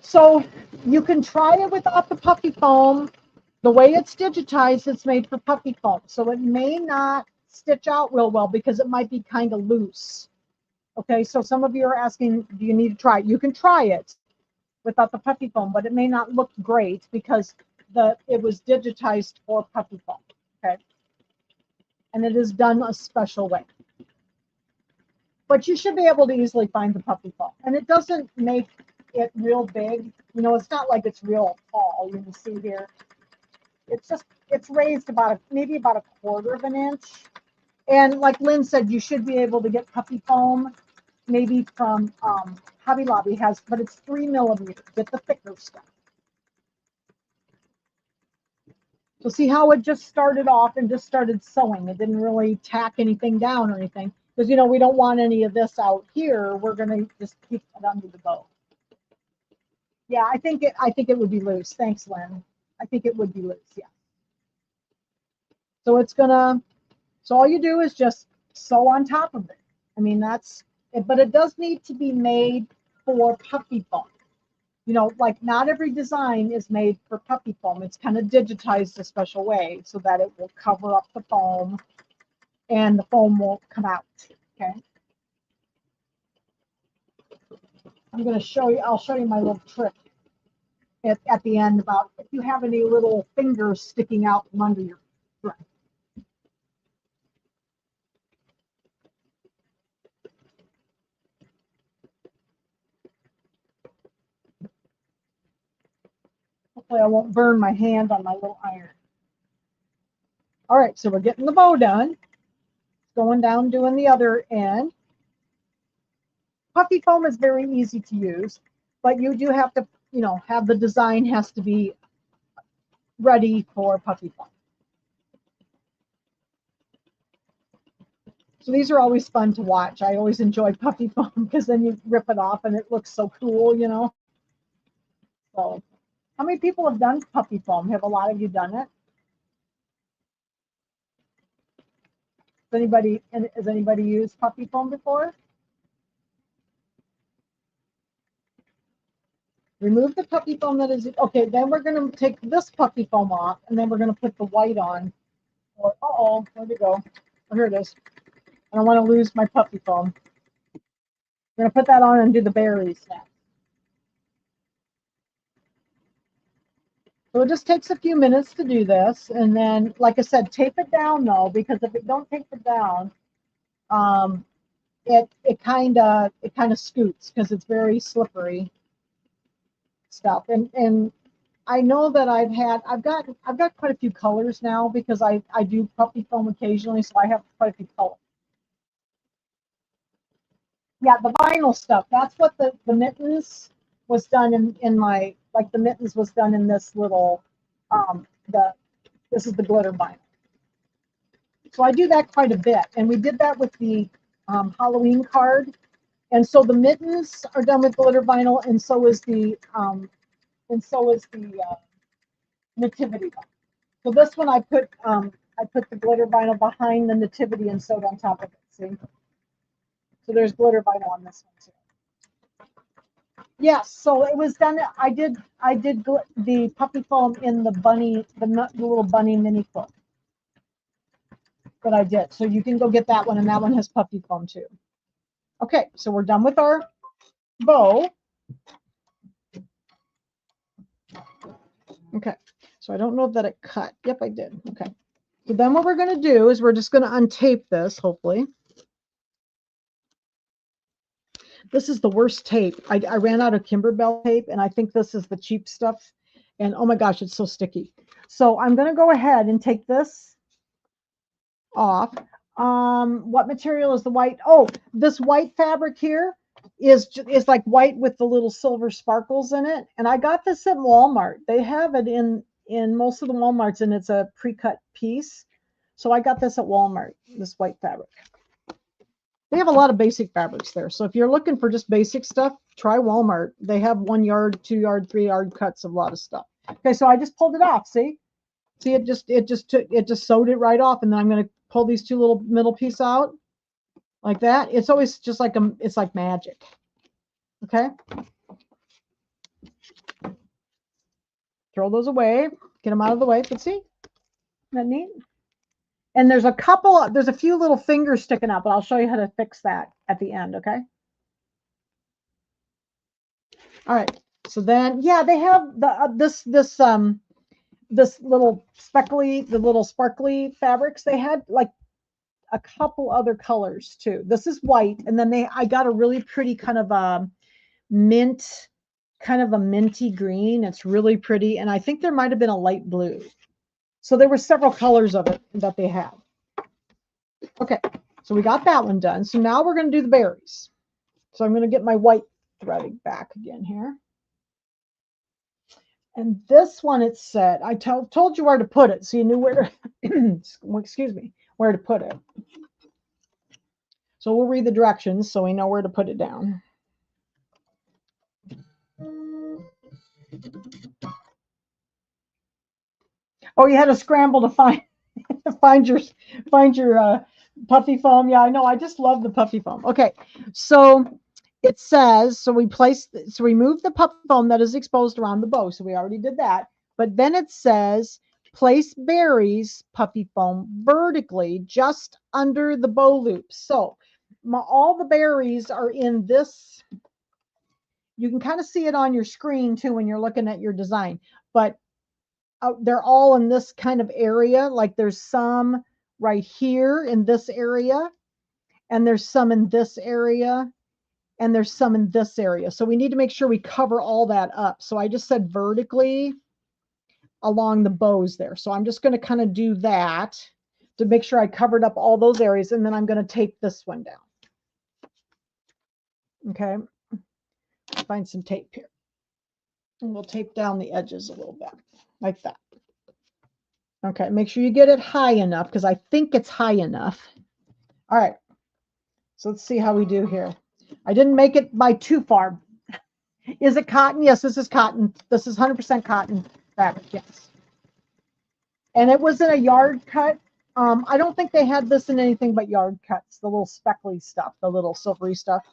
So you can try it without the puffy foam. The way it's digitized, it's made for puffy foam. So it may not stitch out real well because it might be kind of loose. Okay, so some of you are asking, do you need to try it? You can try it without the puffy foam, but it may not look great because it was digitized for puffy foam. Okay, and it is done a special way. But you should be able to easily find the puffy foam, and it doesn't make it real big. You know, it's not like it's real tall. You can see here, it's raised about maybe about a quarter of an inch. And like Lynn said, you should be able to get puffy foam maybe from Hobby Lobby has, but it's 3 millimeters. Get the thicker stuff. So see how it just started off and just started sewing. It didn't really tack anything down or anything, because you know we don't want any of this out here. We're gonna just keep it under the bow. Yeah, I think it would be loose. Thanks, Lynn. I think it would be loose. Yeah. So so all you do is just sew on top of it. I mean, that's it, but it does need to be made for puffy foam. You know, like not every design is made for puffy foam. It's kind of digitized a special way so that it will cover up the foam and the foam won't come out. Okay. I'm going to show you, I'll show you my little trick at the end about if you have any little fingers sticking out from under your thread. Hopefully I won't burn my hand on my little iron. All right, so we're getting the bow done. Going down, doing the other end. Puffy foam is very easy to use, but you do have to, you know, have the design has to be ready for puffy foam. So these are always fun to watch. I always enjoy puffy foam because then you rip it off and it looks so cool, you know. So how many people have done puffy foam? Have a lot of you done it? Has anybody used puffy foam before? Remove the puffy foam that is, okay, then we're going to take this puffy foam off and then we're going to put the white on. Uh-oh, where'd it go? Oh, here it is. I don't want to lose my puffy foam. I'm going to put that on and do the berries next. So it just takes a few minutes to do this. And then, like I said, tape it down though, because if it don't tape it down, it kind of scoots because it's very slippery stuff. And I know that I've got quite a few colors now because I do puffy foam occasionally, so I have quite a few colors. Yeah, the vinyl stuff. That's what the mittens was done in my, like the mittens was done in this little this is the glitter vinyl. So I do that quite a bit, and we did that with the Halloween card. And so the mittens are done with glitter vinyl, and so is the nativity vinyl. So this one I put the glitter vinyl behind the nativity and sewed on top of it. See? So there's glitter vinyl on this one too. Yes, so it was done. I did the puppy foam in the bunny, the little bunny mini foam that I did. So you can go get that one, and that one has puppy foam too. Okay, so we're done with our bow. Okay, so I don't know that it cut. Yep, I did. Okay, so then what we're going to do is we're just going to untape this, hopefully. This is the worst tape. I ran out of Kimberbell tape, and I think this is the cheap stuff. And oh my gosh, it's so sticky. So I'm going to go ahead and take this off. What material is the white? Oh, this white fabric here is like white with the little silver sparkles in it. And I got this at Walmart. They have it in most of the Walmarts, and it's a pre-cut piece. So I got this at Walmart, this white fabric. They have a lot of basic fabrics there. So if you're looking for just basic stuff, try Walmart. They have 1 yard, 2 yard, 3 yard cuts of a lot of stuff. Okay, so I just pulled it off. See, it just sewed it right off, and then I'm going to pull these two little middle piece out like that. It's always just like it's like magic. Okay, throw those away, get them out of the way. But see, isn't that neat? And there's a few little fingers sticking out, but I'll show you how to fix that at the end. Okay. All right. So then, yeah, they have this little sparkly fabrics. They had like a couple other colors too. This is white, and then I got a really pretty kind of a mint, kind of a minty green. It's really pretty, and I think there might have been a light blue. So there were several colors of it that they had. Okay, so we got that one done. So now we're going to do the berries. So I'm going to get my white threading back again here. And this one, it said, I told you where to put it, so you knew where to, excuse me, where to put it. So we'll read the directions so we know where to put it down. Oh, you had to scramble to find your puffy foam. Yeah, I know. I just love the puffy foam. Okay, so it says, so we move the puffy foam that is exposed around the bow. So we already did that. But then it says, place berries puffy foam vertically just under the bow loop. So all the berries are in this. You can kind of see it on your screen too when you're looking at your design, but they're all in this kind of area. Like there's some right here in this area, and there's some in this area, and there's some in this area. So we need to make sure we cover all that up. So I just said vertically along the bows there. So I'm just going to kind of do that to make sure I covered up all those areas, and then I'm going to tape this one down. Okay, find some tape here, and we'll tape down the edges a little bit like that. Okay, make sure you get it high enough, because I think it's high enough. All right, so let's see how we do here. I didn't make it by too far. Is it cotton? Yes, this is cotton. This is 100% cotton fabric, yes. And it was in a yard cut. I don't think they had this in anything but yard cuts, the little speckly stuff, the little silvery stuff.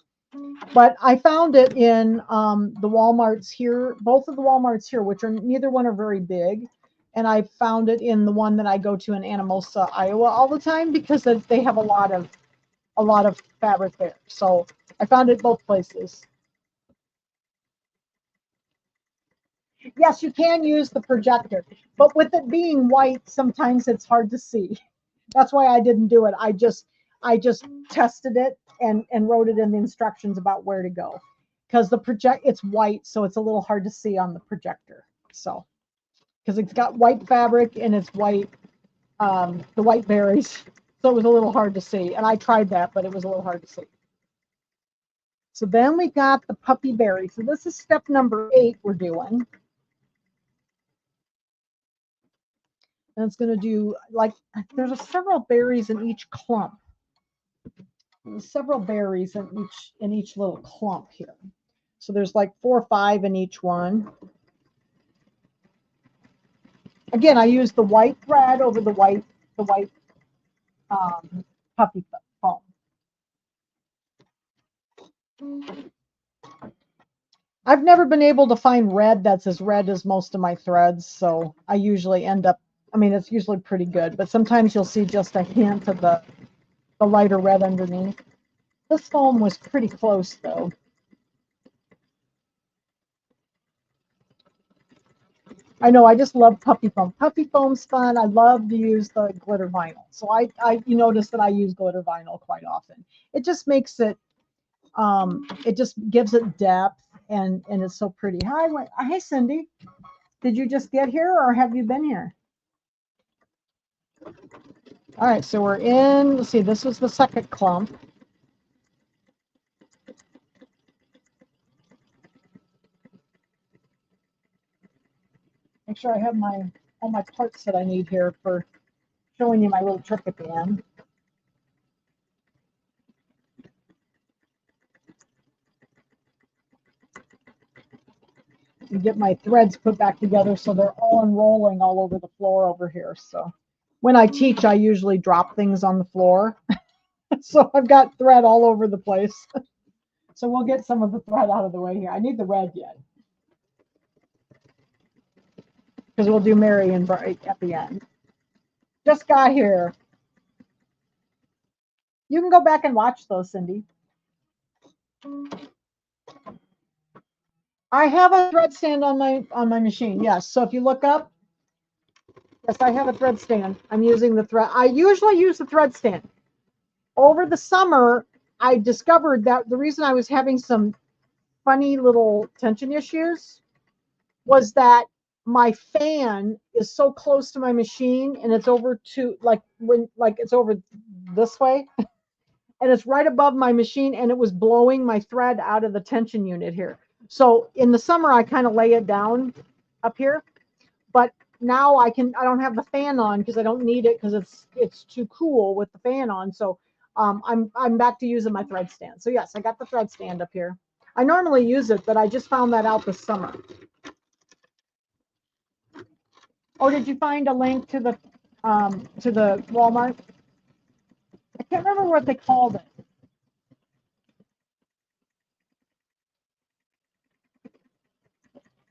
But I found it in the Walmarts here, both of the Walmarts here, which are neither one are very big. And I found it in the one that I go to in Anamosa, Iowa all the time, because they have a lot of fabric there. So I found it both places. Yes, you can use the projector, but with it being white, sometimes it's hard to see. That's why I didn't do it. I just tested it and wrote it in the instructions about where to go, because it's white, so it's a little hard to see on the projector. So because it's got white fabric and it's white, the white berries, so it was a little hard to see. And I tried that, but it was a little hard to see. So then we got the puppy berry. So this is step number 8 we're doing. And it's going to do, like, there's several berries in each clump. There's several berries in each little clump here. So there's like 4 or 5 in each one. Again, I use the white thread over the white puppy foam. I've never been able to find red that's as red as most of my threads, so I usually end up, I mean, it's usually pretty good, but sometimes you'll see just a hint of the lighter red underneath. This foam was pretty close, though. I know, I just love puppy foam. Puppy foam's fun. I love to use the glitter vinyl. So you notice that I use glitter vinyl quite often. It just makes it, it just gives it depth, and it's so pretty. Hi, Cindy. Did you just get here, or have you been here? All right, so we're in, let's see, this was the second clump. Make sure I have all my parts that I need here for showing you my little trick at the end. And get my threads put back together so they're all unrolling all over the floor over here. So when I teach, I usually drop things on the floor. So I've got thread all over the place. So we'll get some of the thread out of the way here. I need the red yet, because we'll do Mary and Bright at the end. Just got here. You can go back and watch those, Cindy. I have a thread stand on my machine. Yes. So if you look up, yes, I have a thread stand. I'm using the thread. I usually use the thread stand. Over the summer, I discovered that the reason I was having some funny little tension issues was that my fan is so close to my machine, and it's over to like it's over this way, and it's right above my machine, and it was blowing my thread out of the tension unit here. So in the summer, I kind of lay it down up here, but now I don't have the fan on because I don't need it, because it's too cool with the fan on. So I'm back to using my thread stand. So yes, I got the thread stand up here. I normally use it, but I just found that out this summer. Oh, did you find a link to the Walmart? I can't remember what they called it.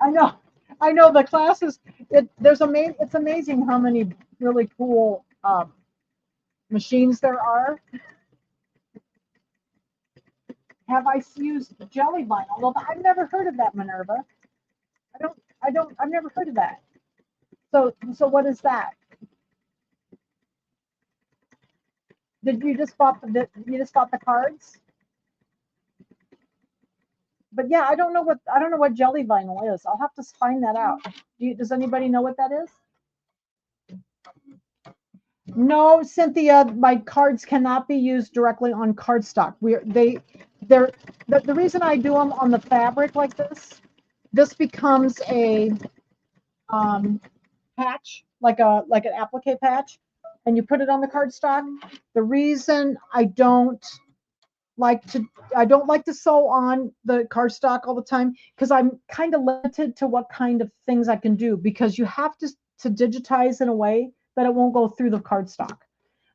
I know the classes. It's amazing how many really cool machines there are. Have I used jelly vinyl? Well, I've never heard of that, Minerva. I've never heard of that. So what is that? Did you just bought the cards? But yeah, I don't know what jelly vinyl is. I'll have to find that out. Does anybody know what that is? No, Cynthia, my cards cannot be used directly on cardstock. The reason I do them on the fabric like this becomes a patch, like an applique patch, and you put it on the cardstock. The reason I don't like to sew on the cardstock all the time, because I'm kind of limited to what kind of things I can do, because you have to digitize in a way that it won't go through the cardstock.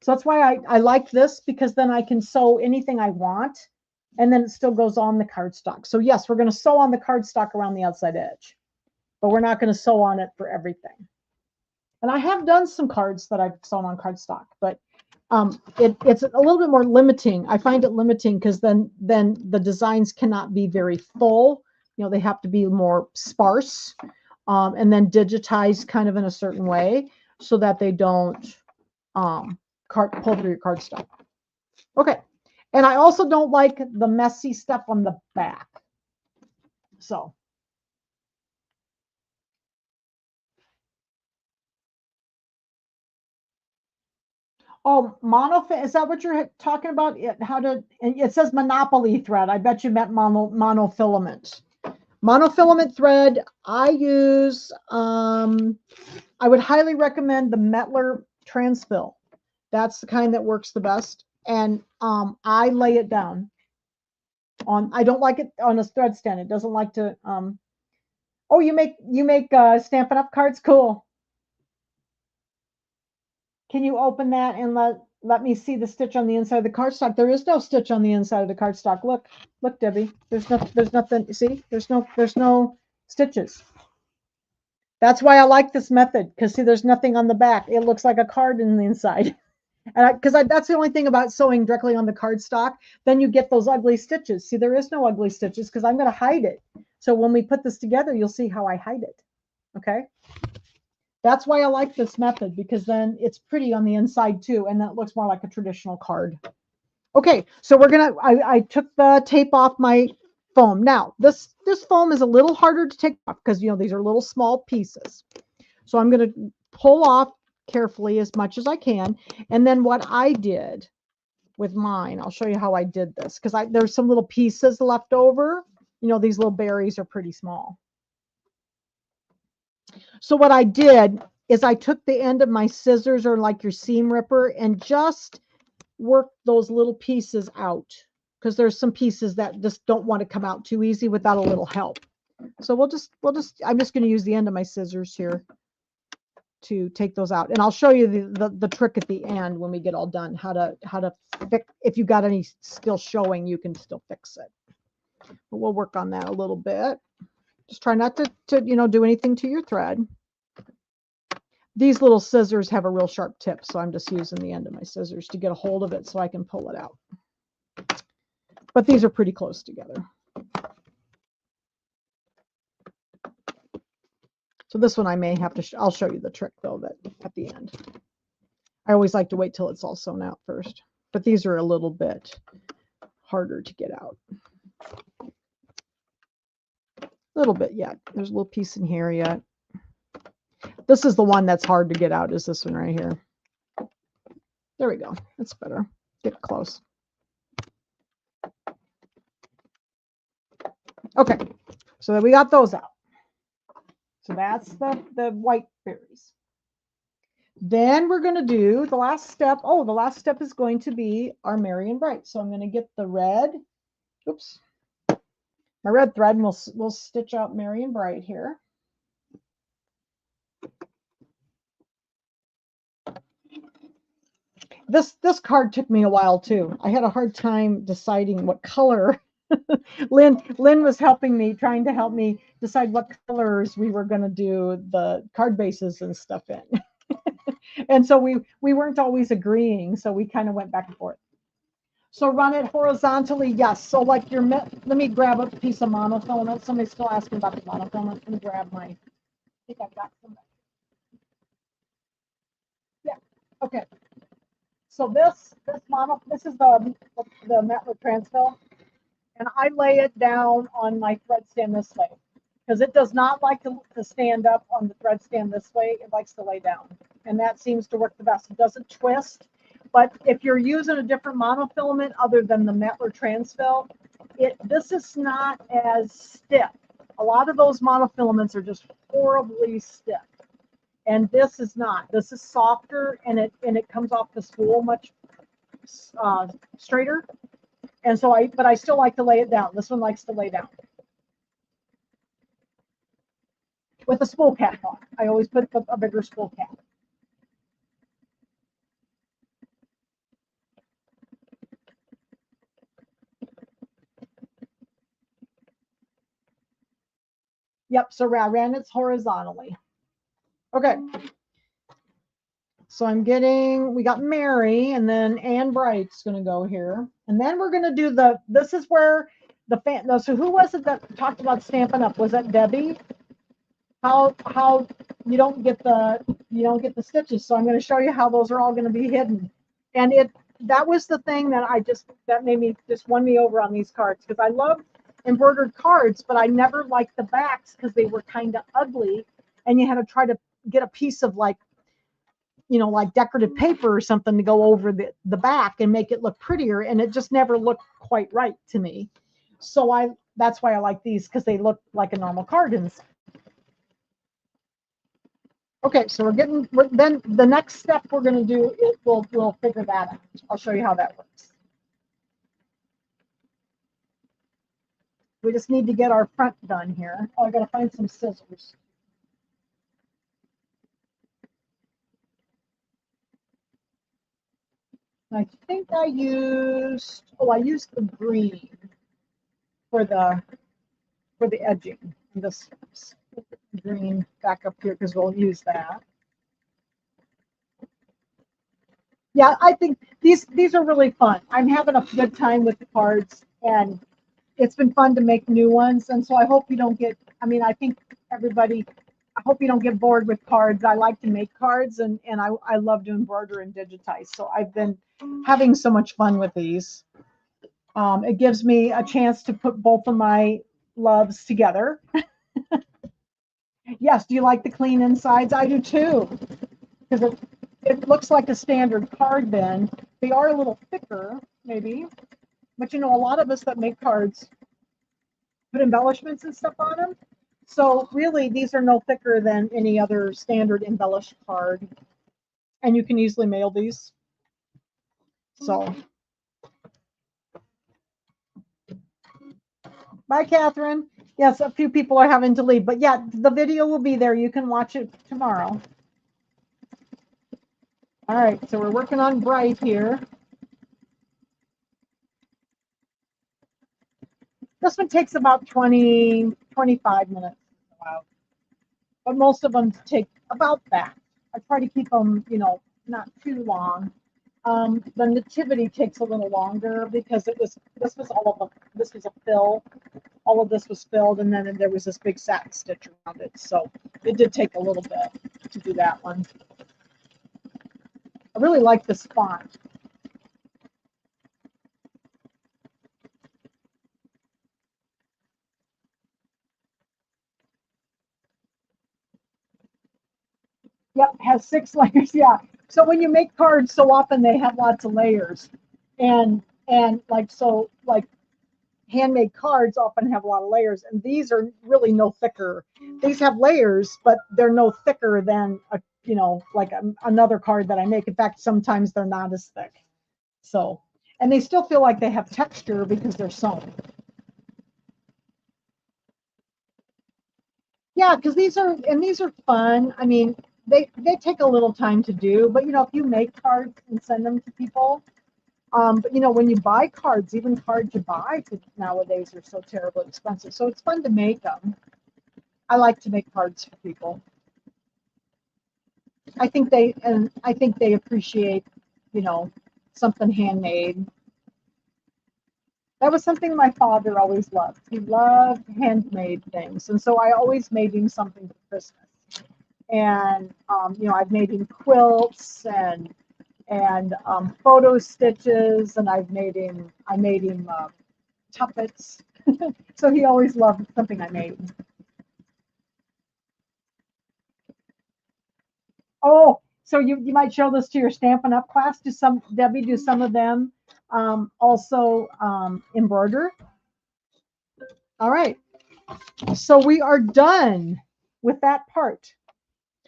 So that's why I like this, because then I can sew anything I want, and then it still goes on the cardstock. So yes, we're going to sew on the cardstock around the outside edge, but we're not going to sew on it for everything. And I have done some cards that I've sewn on cardstock, but it's a little bit more limiting. I find it limiting because then the designs cannot be very full. They have to be more sparse, and then digitized kind of in a certain way so that they don't pull through your cardstock. Okay. And I also don't like the messy stuff on the back. So. Oh, is that what you're talking about? It says monopoly thread. I bet you meant monofilament. Monofilament thread, I use, I would highly recommend the Mettler Transfill. That's the kind that works the best. And I lay it down I don't like it on a thread stand. It doesn't like to, oh, you make Stampin' Up! Cards? Cool. Can you open that and let me see the stitch on the inside of the cardstock. There is no stitch on the inside of the cardstock. Look, Debbie. There's nothing. See, there's no stitches. That's why I like this method, because see, there's nothing on the back. It looks like a card in the inside. And that's the only thing about sewing directly on the cardstock. Then you get those ugly stitches. See, there is no ugly stitches because I'm going to hide it. So when we put this together, you'll see how I hide it. Okay. That's why I like this method, because then it's pretty on the inside too, and that looks more like a traditional card. Okay, so I took the tape off my foam. Now, this foam is a little harder to take off because, these are little small pieces. So I'm going to pull off carefully as much as I can. And then what I did with mine, I'll show you how I did this, because there's some little pieces left over. These little berries are pretty small. So what I did is I took the end of my scissors, or like your seam ripper, and just work those little pieces out, because there's some pieces that just don't want to come out too easy without a little help. So I'm just going to use the end of my scissors here to take those out, and I'll show you the trick at the end when we get all done, how to fix. If you got any still showing, you can still fix it. But we'll work on that a little bit. Just try not to do anything to your thread. These little scissors have a real sharp tip, so I'm just using the end of my scissors to get a hold of it so I can pull it out. But these are pretty close together. So this one I may have to, I'll show you the trick though, that at the end. I always like to wait till it's all sewn out first, but these are a little bit harder to get out. A little bit yet. There's a little piece in here yet. This is the one that's hard to get out, is this one right here. There we go. That's better. Get close. Okay, so then we got those out. So that's the white berries. Then we're going to do the last step. Oh, the last step is going to be our Merry and Bright. So I'm going to get the red. Oops. My red thread, and we'll stitch out Merry and Bright here. This card took me a while too. I had a hard time deciding what color. Lynn was helping me, trying to help me decide what colors we were going to do the card bases and stuff in. And so we weren't always agreeing, so we kind of went back and forth. So run it horizontally, yes. So like let me grab a piece of monofilament. Somebody's still asking about the monofilament. Let me grab my, I think I've got some. Yeah, okay. So this is the Metler Transfill, and I lay it down on my thread stand this way, because it does not like to stand up on the thread stand this way. It likes to lay down, and that seems to work the best. It doesn't twist, but if you're using a different monofilament other than the Metler Transfill, this is not as stiff. A lot of those monofilaments are just horribly stiff, and this is not. This is softer, and it comes off the spool much straighter. And so but I still like to lay it down. This one likes to lay down with a spool cap on. I always put a bigger spool cap. Yep, so I ran it horizontally. Okay. So we got Mary, and then Ann Bright's going to go here. And then we're going to do this is where so who was it that talked about Stampin' Up? Was that Debbie? How you don't get the stitches. So I'm going to show you how those are all going to be hidden. And that was the thing that made me just won me over on these cards, because I love embroidered cards, but I never liked the backs because they were kind of ugly, and you had to try to get a piece of like decorative paper or something to go over the back and make it look prettier, and it just never looked quite right to me. So that's why I like these, because they look like a normal card inside. Okay, so then the next step we're going to do is we'll figure that out. I'll show you how that works. We just need to get our front done here. Oh, I got to find some scissors. I think I used, oh, I used the green for the edging. This green back up here because we'll use that. Yeah, I think these are really fun. I'm having a good time with the cards, and it's been fun to make new ones. And so I hope you don't get, I mean, I think everybody, I hope you don't get bored with cards. I like to make cards, and I love to embroider and digitize. So I've been having so much fun with these. It gives me a chance to put both of my loves together. Yes, do you like the clean insides? I do too, because it looks like a standard card then. They are a little thicker, maybe. But you know, a lot of us that make cards put embellishments and stuff on them. So really, these are no thicker than any other standard embellished card. And you can easily mail these. So, bye, Catherine. Yes, a few people are having to leave. But yeah, the video will be there. You can watch it tomorrow. All right, so we're working on bright here. This one takes about 20, 25 minutes. Wow. But most of them take about that. I try to keep them, you know, not too long. The nativity takes a little longer because this was a fill. All of this was filled, and then there was this big satin stitch around it. So it did take a little bit to do that one. I really like this font. Yep, has 6 layers. Yeah. So when you make cards, so often they have lots of layers, and like handmade cards often have a lot of layers, and these are really no thicker. These have layers, but they're no thicker than another card that I make. In fact, sometimes they're not as thick. So, and they still feel like they have texture because they're sewn. Yeah, because these are fun. I mean, they take a little time to do, but you know, if you make cards and send them to people, but you know, when you buy cards, even cards you buy nowadays are so terribly expensive. So it's fun to make them. I like to make cards for people. I think they appreciate, you know, something handmade. That was something my father always loved. He loved handmade things, and so I always made him something for Christmas. And you know, I've made him quilts and photo stitches, and I made him tuppets. So he always loved something I made. Oh, so you might show this to your Stampin' Up class. Do some of them also embroider? All right. So we are done with that part.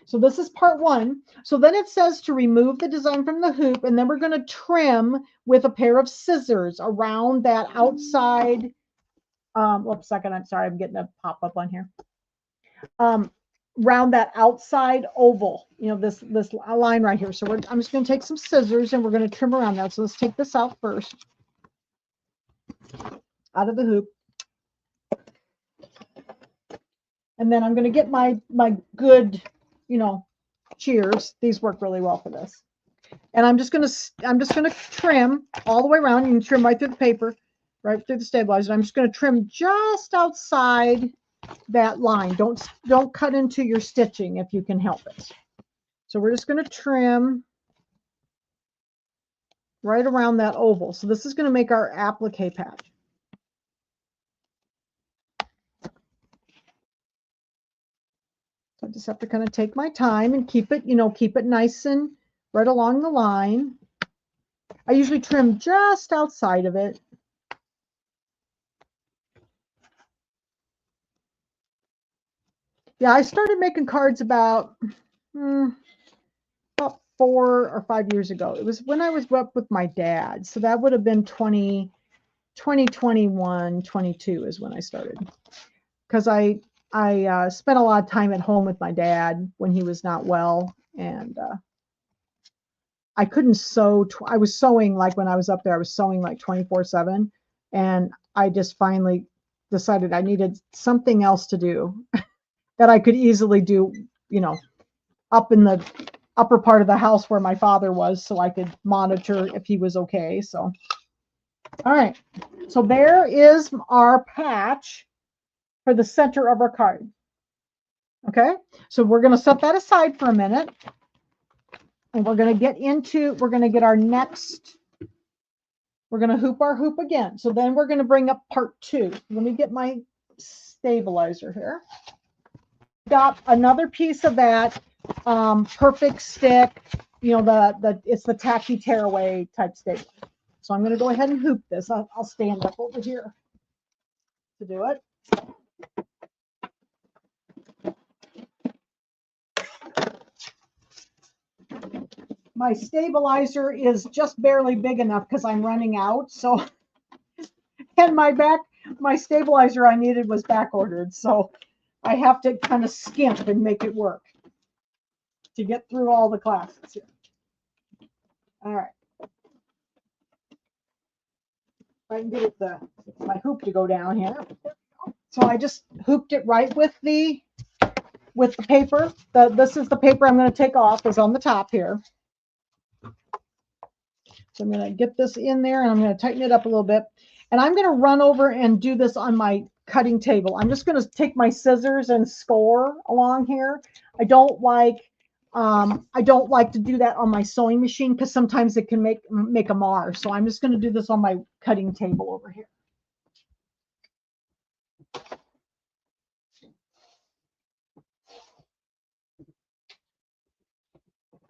So this is part 1. So then it says to remove the design from the hoop, and then we're going to trim with a pair of scissors around that outside. Whoops, second. I'm sorry. I'm getting a pop up on here. Round that outside oval, you know, this line right here. So I'm just going to take some scissors and we're going to trim around that. So let's take this out first, out of the hoop. And then I'm going to get my good, you know, shears. These work really well for this. And I'm just going to trim all the way around. You can trim right through the paper, right through the stabilizer. I'm just going to trim just outside that line. Don't cut into your stitching if you can help it. So we're just going to trim right around that oval. So this is going to make our applique patch. So I just have to kind of take my time and keep it, you know, keep it nice and right along the line. I usually trim just outside of it. Yeah, I started making cards about 4 or 5 years ago. It was when I was up with my dad. So that would have been 2021, 22 is when I started. Because I spent a lot of time at home with my dad when he was not well, and I couldn't sew. I was sewing like when I was up there, I was sewing like 24/7. And I just finally decided I needed something else to do that I could easily do, you know, up in the upper part of the house where my father was, so I could monitor if he was okay. So, all right. So there is our patch for the center of our card. Okay. So we're going to set that aside for a minute. And we're going to get our next, we're going to hoop our hoop again. So then we're going to bring up part 2. Let me get my stabilizer here. Got another piece of that perfect stick, you know, it's the tacky tearaway type stapler. So I'm going to go ahead and hoop this. I'll stand up over here to do it. My stabilizer is just barely big enough because I'm running out. So, and my stabilizer I needed was back ordered. So I have to kind of skimp and make it work to get through all the classes here. All right. If I can get my hoop to go down here. So I just hooped it right with the paper. This is the paper I'm going to take off, is on the top here. So I'm going to get this in there and I'm going to tighten it up a little bit. And I'm going to run over and do this on my cutting table. I'm just going to take my scissors and score along here. I don't like to do that on my sewing machine because sometimes it can make a mar. So I'm just going to do this on my cutting table over here.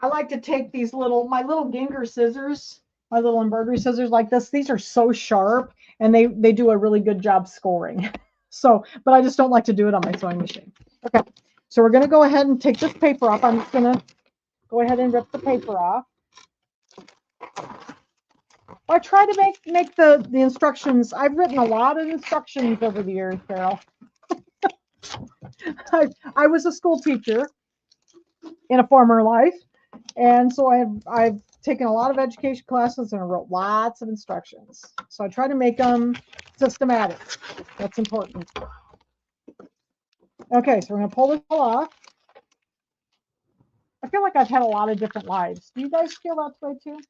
I like to take my little Ginger scissors, my little embroidery scissors like this. These are so sharp and they do a really good job scoring. So, but I just don't like to do it on my sewing machine. Okay, so we're going to go ahead and take this paper off. I'm just going to go ahead and rip the paper off. I try to make the instructions. I've written a lot of instructions over the years, Carol. I was a school teacher in a former life. And so I've taken a lot of education classes and I wrote lots of instructions. So I try to make them systematic. That's important. Okay, so we're going to pull this all off. I feel like I've had a lot of different lives. Do you guys feel that way too?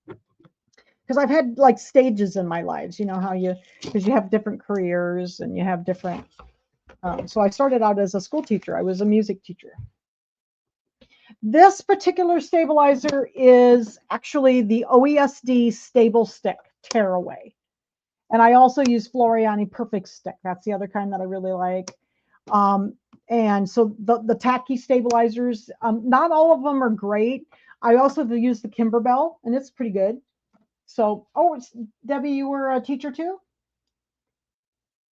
Because I've had like stages in my lives, you know, because you have different careers and you have different. So I started out as a school teacher. I was a music teacher. This particular stabilizer is actually the OESD Stable Stick Tearaway. And I also use Floriani Perfect Stick. That's the other kind that I really like. And so the tacky stabilizers, not all of them are great. I also use the Kimberbell, and it's pretty good. So, Debbie, you were a teacher too?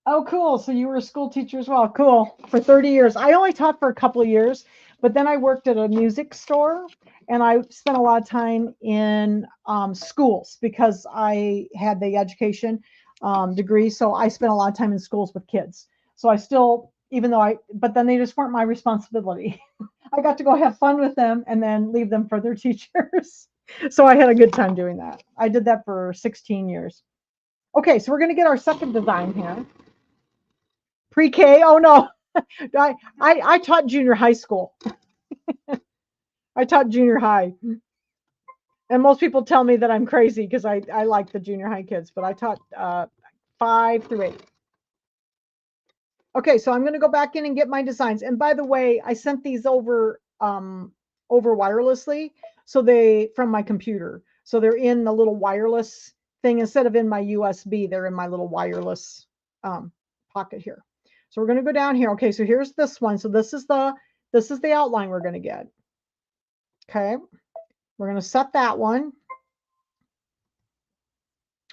Oh, cool. So you were a school teacher as well. Cool. For 30 years. I only taught for a couple of years, but then I worked at a music store and I spent a lot of time in schools because I had the education degree. So I spent a lot of time in schools with kids. So I still, but then they just weren't my responsibility. I got to go have fun with them and then leave them for their teachers. So I had a good time doing that. I did that for 16 years. Okay, so we're going to get our second design here. Pre-K? Oh no, I taught junior high school. I taught junior high, and most people tell me that I'm crazy because I like the junior high kids, but I taught 5 through 8. Okay, so I'm going to go back in and get my designs. And by the way, I sent these over wirelessly, so from my computer. So they're in the little wireless thing instead of in my USB. They're in my little wireless pocket here. So we're going to go down here. Okay, so here's this one. So this is the outline we're going to get. Okay, we're going to set that one.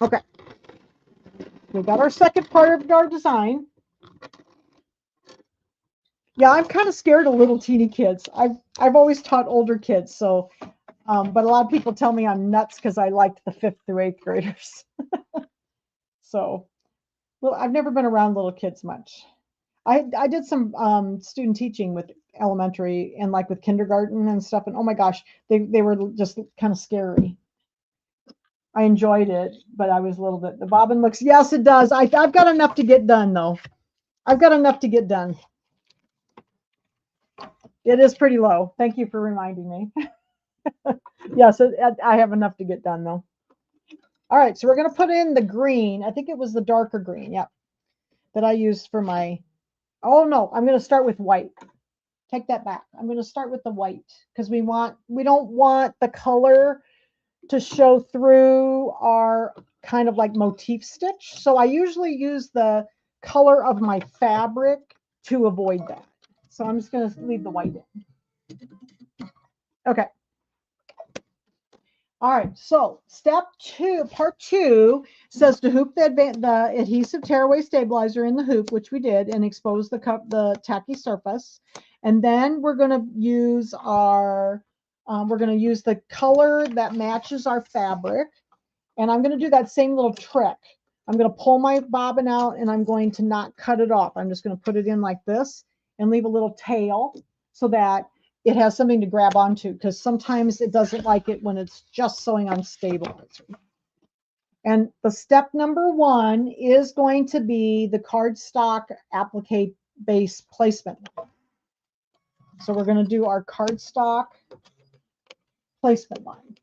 Okay, we got our second part of our design. Yeah, I'm kind of scared of little teeny kids. I've always taught older kids, so but a lot of people tell me I'm nuts because I liked the 5th through 8th graders. So, well, I've never been around little kids much. I did some student teaching with elementary and like with kindergarten and stuff, and oh my gosh, they were just kind of scary. I enjoyed it, but I was a little bit. The bobbin looks, yes, it does. I've got enough to get done though. I've got enough to get done. It is pretty low. Thank you for reminding me. Yes, I have enough to get done though. All right, so we're going to put in the green. I think it was the darker green, yep, that I used for my, oh no, I'm going to start with white. Take that back. I'm going to start with the white because we don't want the color to show through our kind of like motif stitch. So I usually use the color of my fabric to avoid that. So I'm just going to leave the white in. Okay. All right, so step 2, part 2 says to hoop the adhesive tearaway stabilizer in the hoop, which we did, and expose the tacky surface. And then we're going to use the color that matches our fabric. And I'm going to do that same little trick. I'm going to pull my bobbin out and I'm going to not cut it off. I'm just going to put it in like this and leave a little tail so that it has something to grab onto, because sometimes it doesn't like it when it's just sewing on stabilizer. And the step number 1 is going to be the cardstock applique base placement. So we're going to do our cardstock placement line.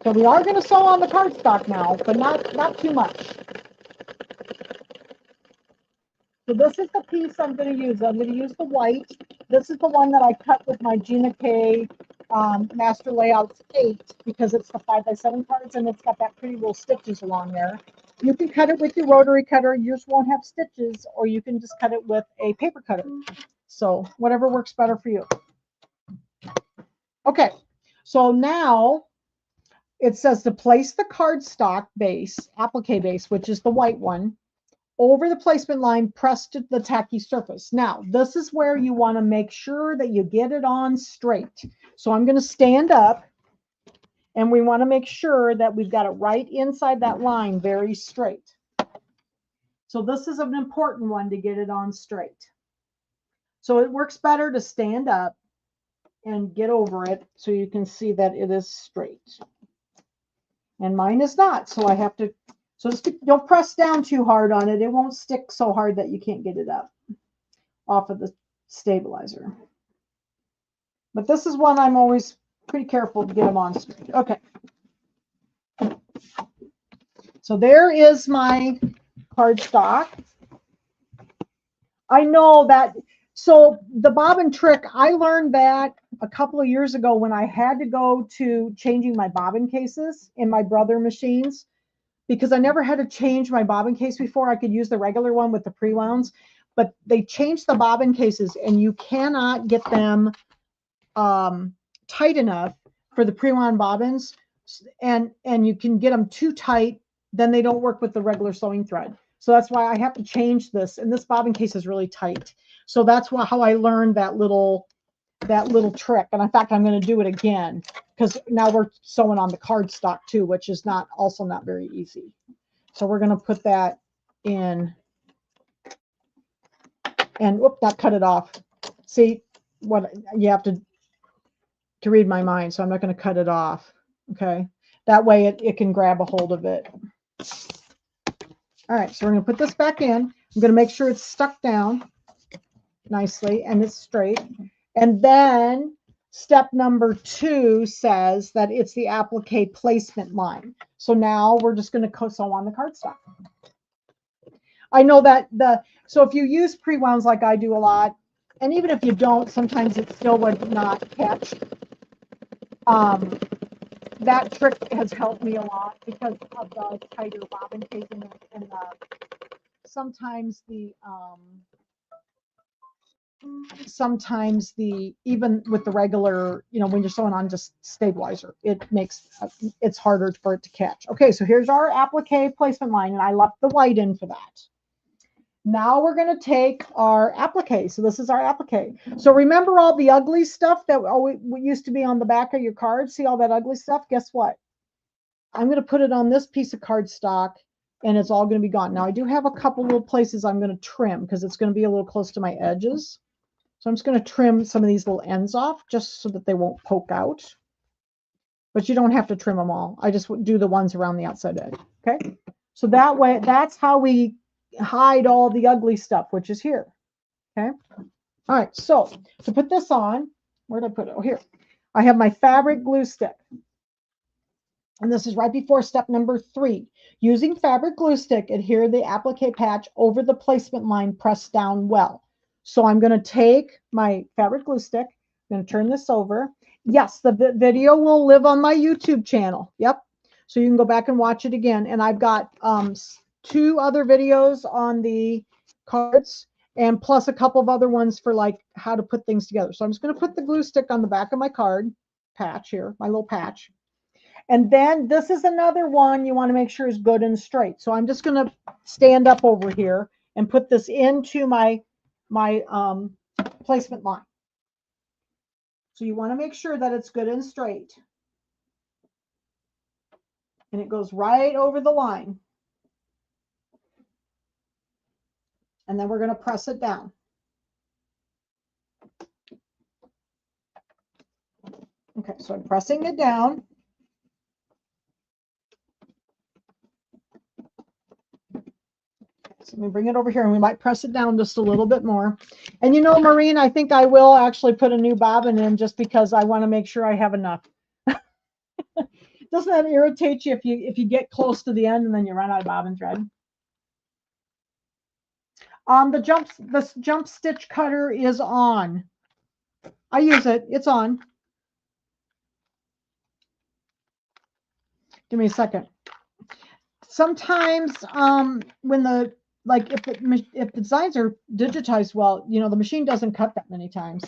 So we are going to sew on the cardstock now, but not too much. So this is the piece I'm going to use. I'm going to use the white. This is the one that I cut with my Gina K Master Layouts 8 because it's the 5x7 cards and it's got that pretty little stitches along there. You can cut it with your rotary cutter. Yours won't have stitches, or you can just cut it with a paper cutter. So whatever works better for you. Okay, so now it says to place the cardstock base, applique base, which is the white one, over the placement line, pressed to the tacky surface. Now, this is where you want to make sure that you get it on straight. So I'm going to stand up, and we want to make sure that we've got it right inside that line, very straight. So this is an important one to get it on straight. So it works better to stand up and get over it so you can see that it is straight. And mine is not, so I have to. So just don't press down too hard on it. It won't stick so hard that you can't get it up off of the stabilizer. But this is one I'm always pretty careful to get them on straight. Okay. So there is my cardstock. I know that. So the bobbin trick, I learned that a couple of years ago when I had to go to changing my bobbin cases in my Brother machines. Because I never had to change my bobbin case before. I could use the regular one with the pre-wounds, but they changed the bobbin cases and you cannot get them tight enough for the pre-wound bobbins, and you can get them too tight, then they don't work with the regular sewing thread. So that's why I have to change this, and this bobbin case is really tight. So that's how I learned that little trick. And in fact, I'm going to do it again because now we're sewing on the cardstock too, which is also not very easy. So we're going to put that in, and whoop, that cut it off. See what you have to read my mind. So I'm not going to cut it off. Okay. That way it can grab a hold of it. All right. So we're going to put this back in. I'm going to make sure it's stuck down nicely and it's straight. And then step number 2 says that it's the applique placement line. So now we're just going to sew on the cardstock. I know that so if you use pre-wounds like I do a lot, and even if you don't, sometimes it still would not catch. That trick has helped me a lot because of the tighter bobbin casing and sometimes even with the regular, when you're sewing on just stabilizer, it's harder for it to catch. Okay, so here's our applique placement line, and I left the white in for that. Now we're going to take our applique. So this is our applique. So remember all the ugly stuff that used to be on the back of your card? See all that ugly stuff? Guess what? I'm going to put it on this piece of cardstock and it's all going to be gone. Now I do have a couple little places I'm going to trim because it's going to be a little close to my edges. So I'm just going to trim some of these little ends off just so that they won't poke out. But you don't have to trim them all. I just do the ones around the outside edge. Okay. So that way, that's how we hide all the ugly stuff, which is here. Okay. All right. So to put this on, where did I put it? Oh, here. I have my fabric glue stick. And this is right before step number 3. Using fabric glue stick, adhere the applique patch over the placement line, press down well. So I'm going to take my fabric glue stick, I'm going to turn this over. Yes, the video will live on my YouTube channel. Yep. So you can go back and watch it again. And I've got 2 other videos on the cards and plus a couple of other ones for like how to put things together. So I'm just going to put the glue stick on the back of my card patch here, my little patch. And then this is another one you want to make sure is good and straight. So I'm just going to stand up over here and put this into my placement line. So you want to make sure that it's good and straight. And it goes right over the line. And then we're going to press it down. Okay, so I'm pressing it down. So let me bring it over here and we might press it down just a little bit more. And you know, Maureen, I think I will actually put a new bobbin in just because I want to make sure I have enough. Doesn't that irritate you if you get close to the end and then you run out of bobbin thread? The jump stitch cutter is on. I use it. It's on. Give me a second. Sometimes when the if the designs are digitized well, you know, the machine doesn't cut that many times.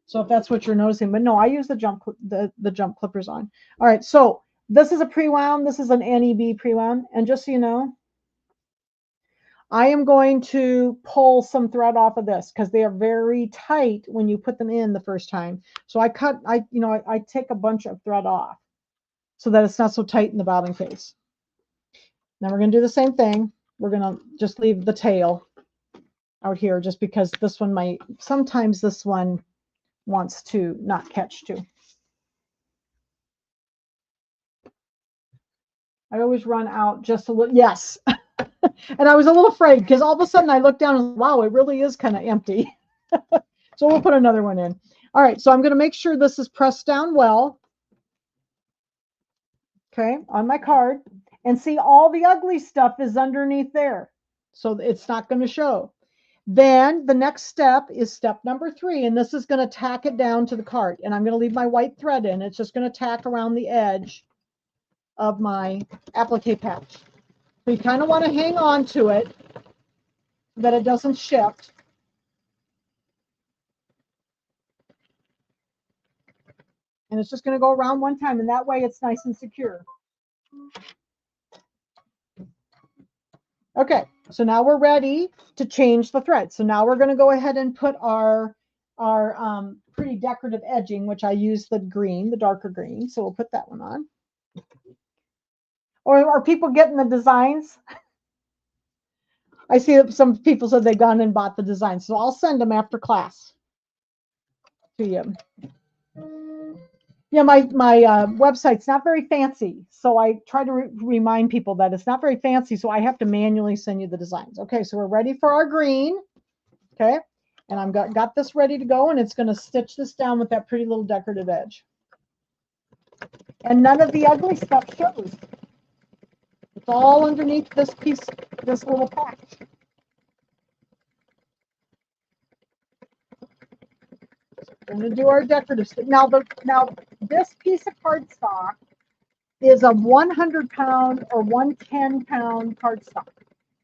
So if that's what you're noticing, but no, I use the jump clippers on. All right, so this is a pre-wound. This is an NEB pre-wound, and just so you know, I am going to pull some thread off of this because they are very tight when you put them in the first time. So I take a bunch of thread off so that it's not so tight in the bobbin case. Now we're going to do the same thing. We're going to just leave the tail out here just because this one sometimes this one wants to not catch too. I always run out just a little. Yes. And I was a little afraid because all of a sudden I looked down and wow, it really is kind of empty. So we'll put another one in. All right, so I'm going to make sure this is pressed down well. Okay, on my card. And see, all the ugly stuff is underneath there. So it's not going to show. Then the next step is step number 3. And this is going to tack it down to the card. And I'm going to leave my white thread in. It's just going to tack around the edge of my applique patch. So you kind of want to hang on to it so that it doesn't shift. And it's just going to go around one time, and that way it's nice and secure. Okay, so now we're ready to change the thread. So now we're going to go ahead and put our pretty decorative edging, which I use the green, the darker green. So we'll put that one on. Or are people getting the designs? I see that some people said they've gone and bought the designs, so I'll send them after class to you. Yeah, my website's not very fancy, so I try to remind people that it's not very fancy, so I have to manually send you the designs. Okay, so we're ready for our green. Okay, and I've got this ready to go, and it's going to stitch this down with that pretty little decorative edge. And none of the ugly stuff shows. It's all underneath this piece, this little patch. We're going to do our decorative stick. Now this piece of cardstock is a 100-pound or 110-pound cardstock.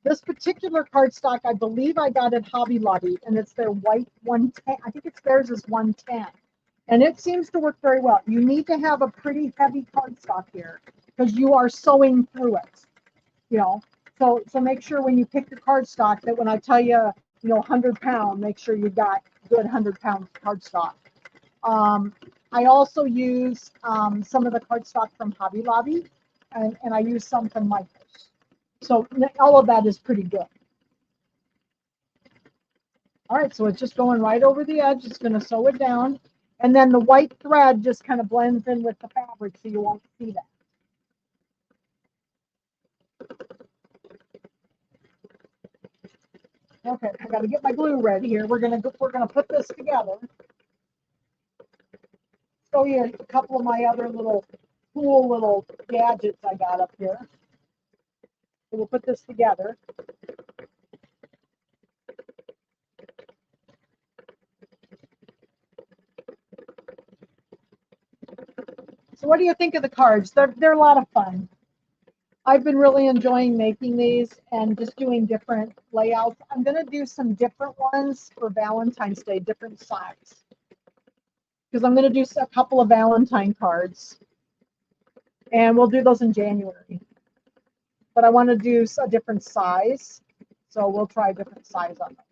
This particular cardstock, I believe I got at Hobby Lobby, and it's their white 110. I think it's theirs is 110. And it seems to work very well. You need to have a pretty heavy cardstock here because you are sewing through it. You know, so make sure when you pick your cardstock that when I tell you, 100-pound, make sure you got good 100-pound cardstock. I also use some of the cardstock from Hobby Lobby, and I use some from Michael's. So all of that is pretty good. All right, so it's just going right over the edge. It's going to sew it down. And then the white thread just kind of blends in with the fabric so you won't see that. Okay, I got to get my glue ready here. We're gonna put this together. Show you a couple of my other cool little gadgets I got up here. So we'll put this together. So what do you think of the cards? They're a lot of fun. I've been really enjoying making these and just doing different layouts. I'm going to do some different ones for Valentine's Day, different size. Because I'm going to do a couple of Valentine cards. And we'll do those in January. But I want to do a different size. So we'll try a different size on them.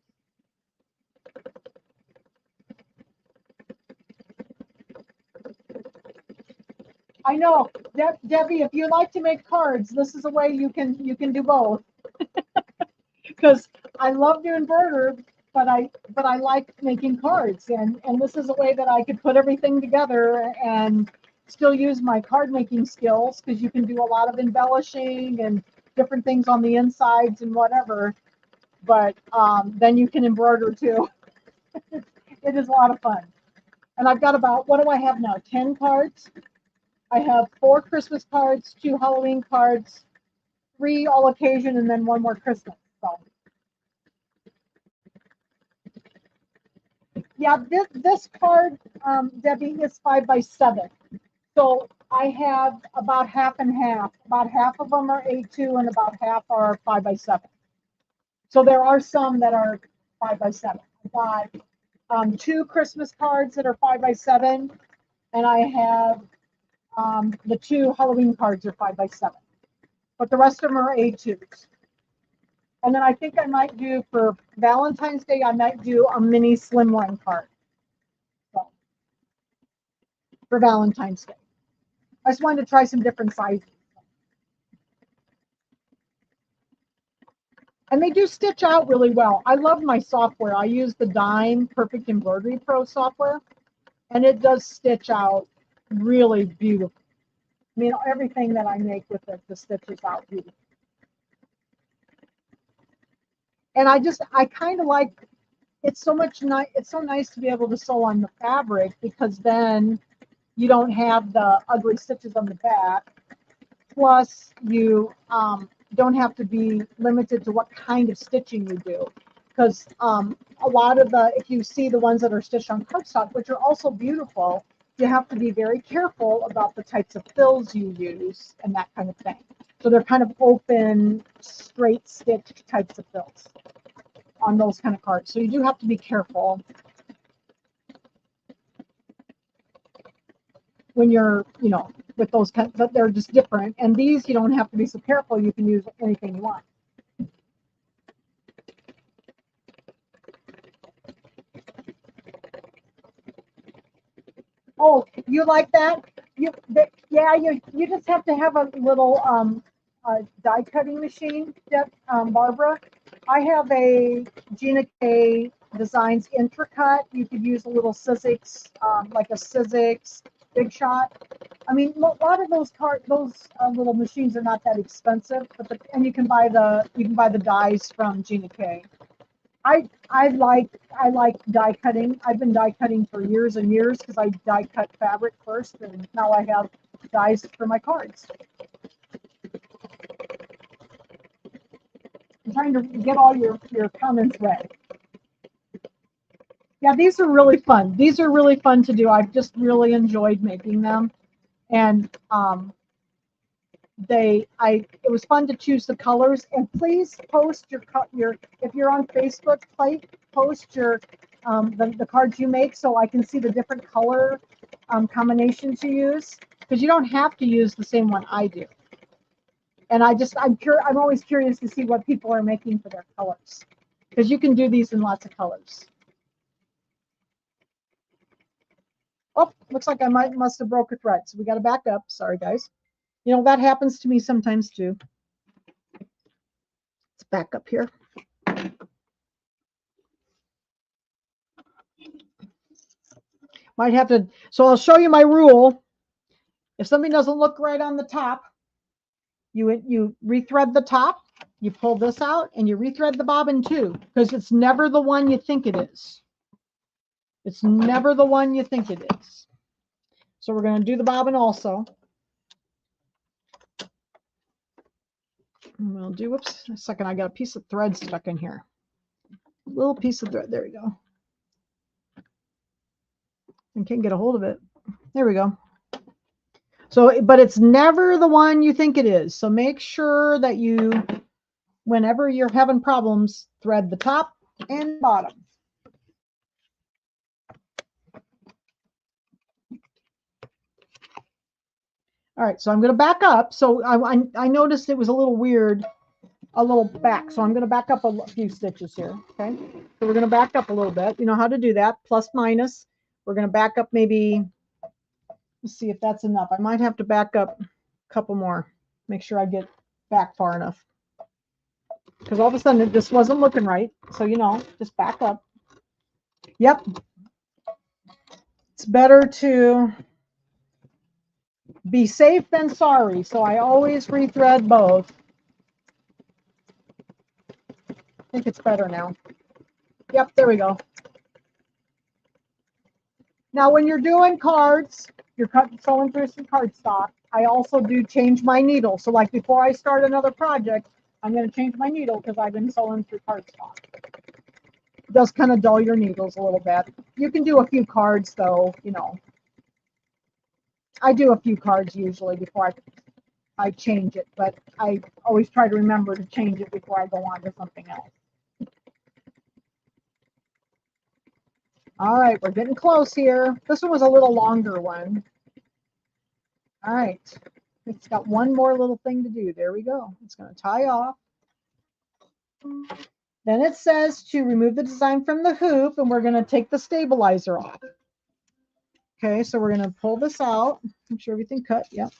I know, Debbie, if you like to make cards, this is a way you can do both. Because I love to embroider, but I like making cards, and this is a way that I could put everything together and still use my card making skills, because you can do a lot of embellishing and different things on the insides and whatever. But then you can embroider too. It is a lot of fun. And I've got about, what do I have now? 10 cards. I have 4 Christmas cards, 2 Halloween cards, 3 all occasion, and then 1 more Christmas. So, yeah, this card, Debbie, is 5 by 7. So I have about half and half. About half of them are A2, and about half are 5 by 7. So there are some that are 5 by 7. I got 2 Christmas cards that are 5 by 7, and I have the 2 Halloween cards are 5 by 7, but the rest of them are A2s. And then I think I might do, for Valentine's Day, I might do a mini slimline card. So, for Valentine's Day. I just wanted to try some different sizes. And they do stitch out really well. I love my software. I use the Dime Perfect Embroidery Pro software, and it does stitch out really beautiful. I mean, everything that I make with it, the stitches out beautiful. And I kind of like, it's so nice to be able to sew on the fabric, because then you don't have the ugly stitches on the back. Plus, you don't have to be limited to what kind of stitching you do. Because a lot of if you see the ones that are stitched on cardstock, which are also beautiful, you have to be very careful about the types of fills you use and that kind of thing. So they're kind of open, straight stitch types of fills on those kind of cards. So you do have to be careful when you're, with those kinds, but they're just different. And these, you don't have to be so careful. You can use anything you want. Oh, you like that? Yeah, you just have to have a little die cutting machine, Barbara. I have a Gina K Designs Intracut. You could use a little Sizzix, like a Sizzix Big Shot. I mean, a lot of those little machines are not that expensive, and you can buy the dies from Gina K. I like die cutting. I've been die cutting for years and years, because I die cut fabric first, and now I have dies for my cards. I'm trying to get all your comments read. Yeah, these are really fun. These are really fun to do. I've just really enjoyed making them, and it was fun to choose the colors. And please post your if you're on Facebook, post your the cards you make, so I can see the different color combinations you use, because you don't have to use the same one I do. And I'm always curious to see what people are making for their colors, because you can do these in lots of colors. Oh, looks like I must have broke a thread, so we got to back up. Sorry, guys. That happens to me sometimes too. Let's back up here. Might have to, so I'll show you my rule. If something doesn't look right on the top, you rethread the top, you pull this out, and you rethread the bobbin too, because it's never the one you think it is. It's never the one you think it is. So we're going to do the bobbin also. And we'll do, whoops, a second, I got a piece of thread stuck in here. A little piece of thread, there we go. I can't get a hold of it. There we go. So, but it's never the one you think it is. So make sure that you, whenever you're having problems, thread the top and bottom. All right, so I'm going to back up. So I noticed it was a little weird, a little back. So I'm going to back up a few stitches here. Okay, so we're going to back up a little bit. You know how to do that, plus minus. We're going to back up maybe, let's see if that's enough. I might have to back up a couple more. Make sure I get back far enough. Because all of a sudden it just wasn't looking right. So, you know, just back up. Yep. It's better to be safe than sorry. So I always rethread both. I think it's better now. Yep, there we go. Now, when you're doing cards, you're sewing through some cardstock. I also do change my needle. So like before I start another project, I'm going to change my needle because I've been sewing through cardstock. It does kind of dull your needles a little bit. You can do a few cards though, you know. I do a few cards usually before I change it, but I always try to remember to change it before I go on to something else. All right, we're getting close here. This one was a little longer one. All right, it's got one more little thing to do. There we go. It's going to tie off. Then it says to remove the design from the hoop, and we're going to take the stabilizer off. Okay, so we're going to pull this out. Make sure everything cut. Yep.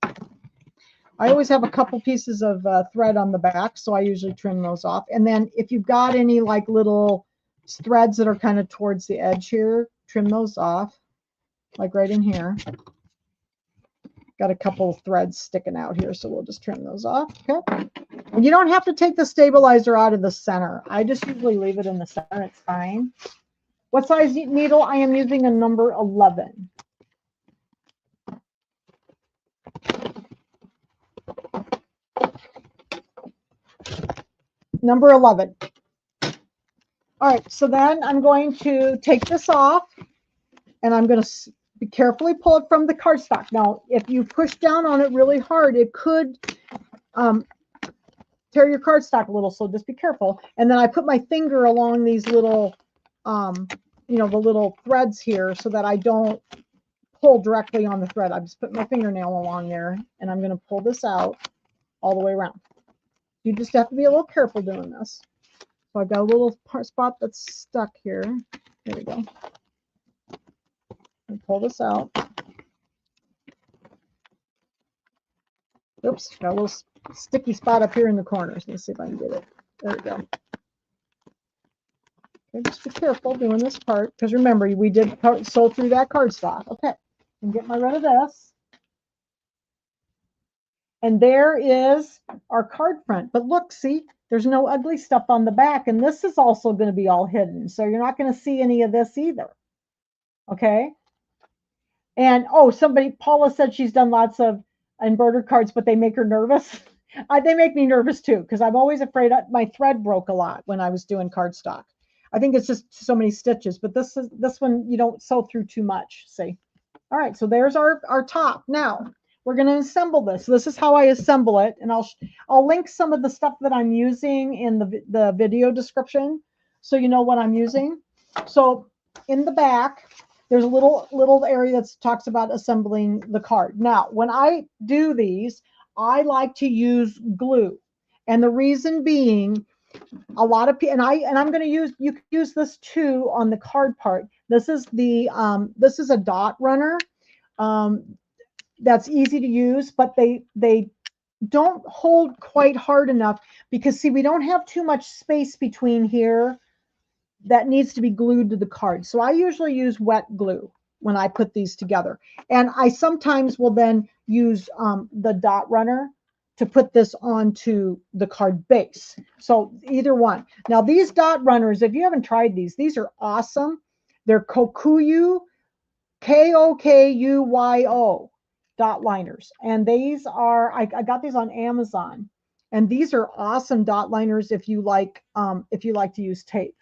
I always have a couple pieces of thread on the back, so I usually trim those off. And then if you've got any like little threads that are kind of towards the edge here, trim those off, like right in here. Got a couple of threads sticking out here, so we'll just trim those off. Okay. And you don't have to take the stabilizer out of the center. I just usually leave it in the center. It's fine. What size needle? I am using a number 11. Number 11. All right, so then I'm going to take this off, and I'm going to carefully pull it from the cardstock. Now, if you push down on it really hard, it could tear your cardstock a little, so just be careful. And then I put my finger along these little, you know, the little threads here so that I don't pull directly on the thread. I just put my fingernail along there, and I'm going to pull this out all the way around. You just have to be a little careful doing this. So I've got a little spot that's stuck here. There we go. And pull this out. Oops, got a little sticky spot up here in the corners. Let's see if I can get it. There we go. Okay, just be careful doing this part, because remember, we did sew through that cardstock. Okay, and get rid of this. And there is our card front. But look, see, there's no ugly stuff on the back, and this is also going to be all hidden. So you're not going to see any of this either. Okay. And oh, Paula said she's done lots of embroidered cards, but they make her nervous. They make me nervous too, because I'm always afraid my thread broke a lot when I was doing cardstock. I think it's just so many stitches, but this one you don't sew through too much. See? All right, so there's our top. Now we're going to assemble this. So this is how I assemble it, and I'll link some of the stuff that I'm using in the video description, so you know what I'm using. So in the back, there's a little area that talks about assembling the card. Now, when I do these, I like to use glue, and the reason being, a lot of people, and I'm going to use, you can use this too on the card part. This is a dot runner. That's easy to use, but they don't hold quite hard enough, because see, we don't have too much space between here that needs to be glued to the card. So I usually use wet glue when I put these together. And I sometimes will then use the dot runner to put this onto the card base. So either one. Now these dot runners, if you haven't tried these are awesome. They're Kokuyu, Kokuyo dot liners. And these are, I got these on Amazon. And these are awesome dot liners if you like to use tape.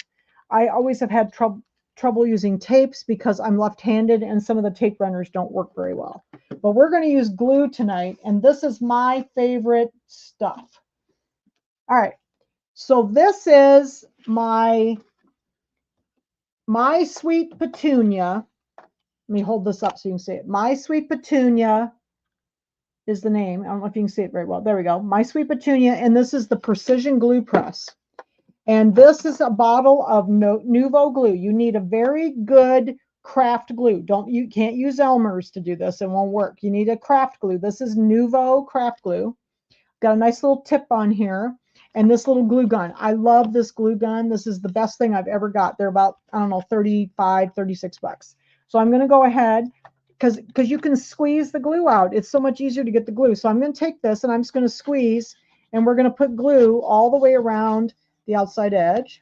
I always have had trouble using tapes because I'm left-handed and some of the tape runners don't work very well. But we're going to use glue tonight, and this is my favorite stuff. All right, so this is my Sweet Petunia. Let me hold this up so you can see it. My Sweet Petunia is the name. I don't know if you can see it very well. There we go. My Sweet Petunia, and this is the precision glue press. And this is a bottle of Nuvo glue. You need a very good craft glue. You can't use Elmer's to do this. It won't work. You need a craft glue. This is Nuvo craft glue. Got a nice little tip on here. And this little glue gun. I love this glue gun. This is the best thing I've ever got. They're about, I don't know, 35, 36 bucks. So I'm going to go ahead, because you can squeeze the glue out. It's so much easier to get the glue. So I'm going to take this and I'm just going to squeeze, and we're going to put glue all the way around the outside edge.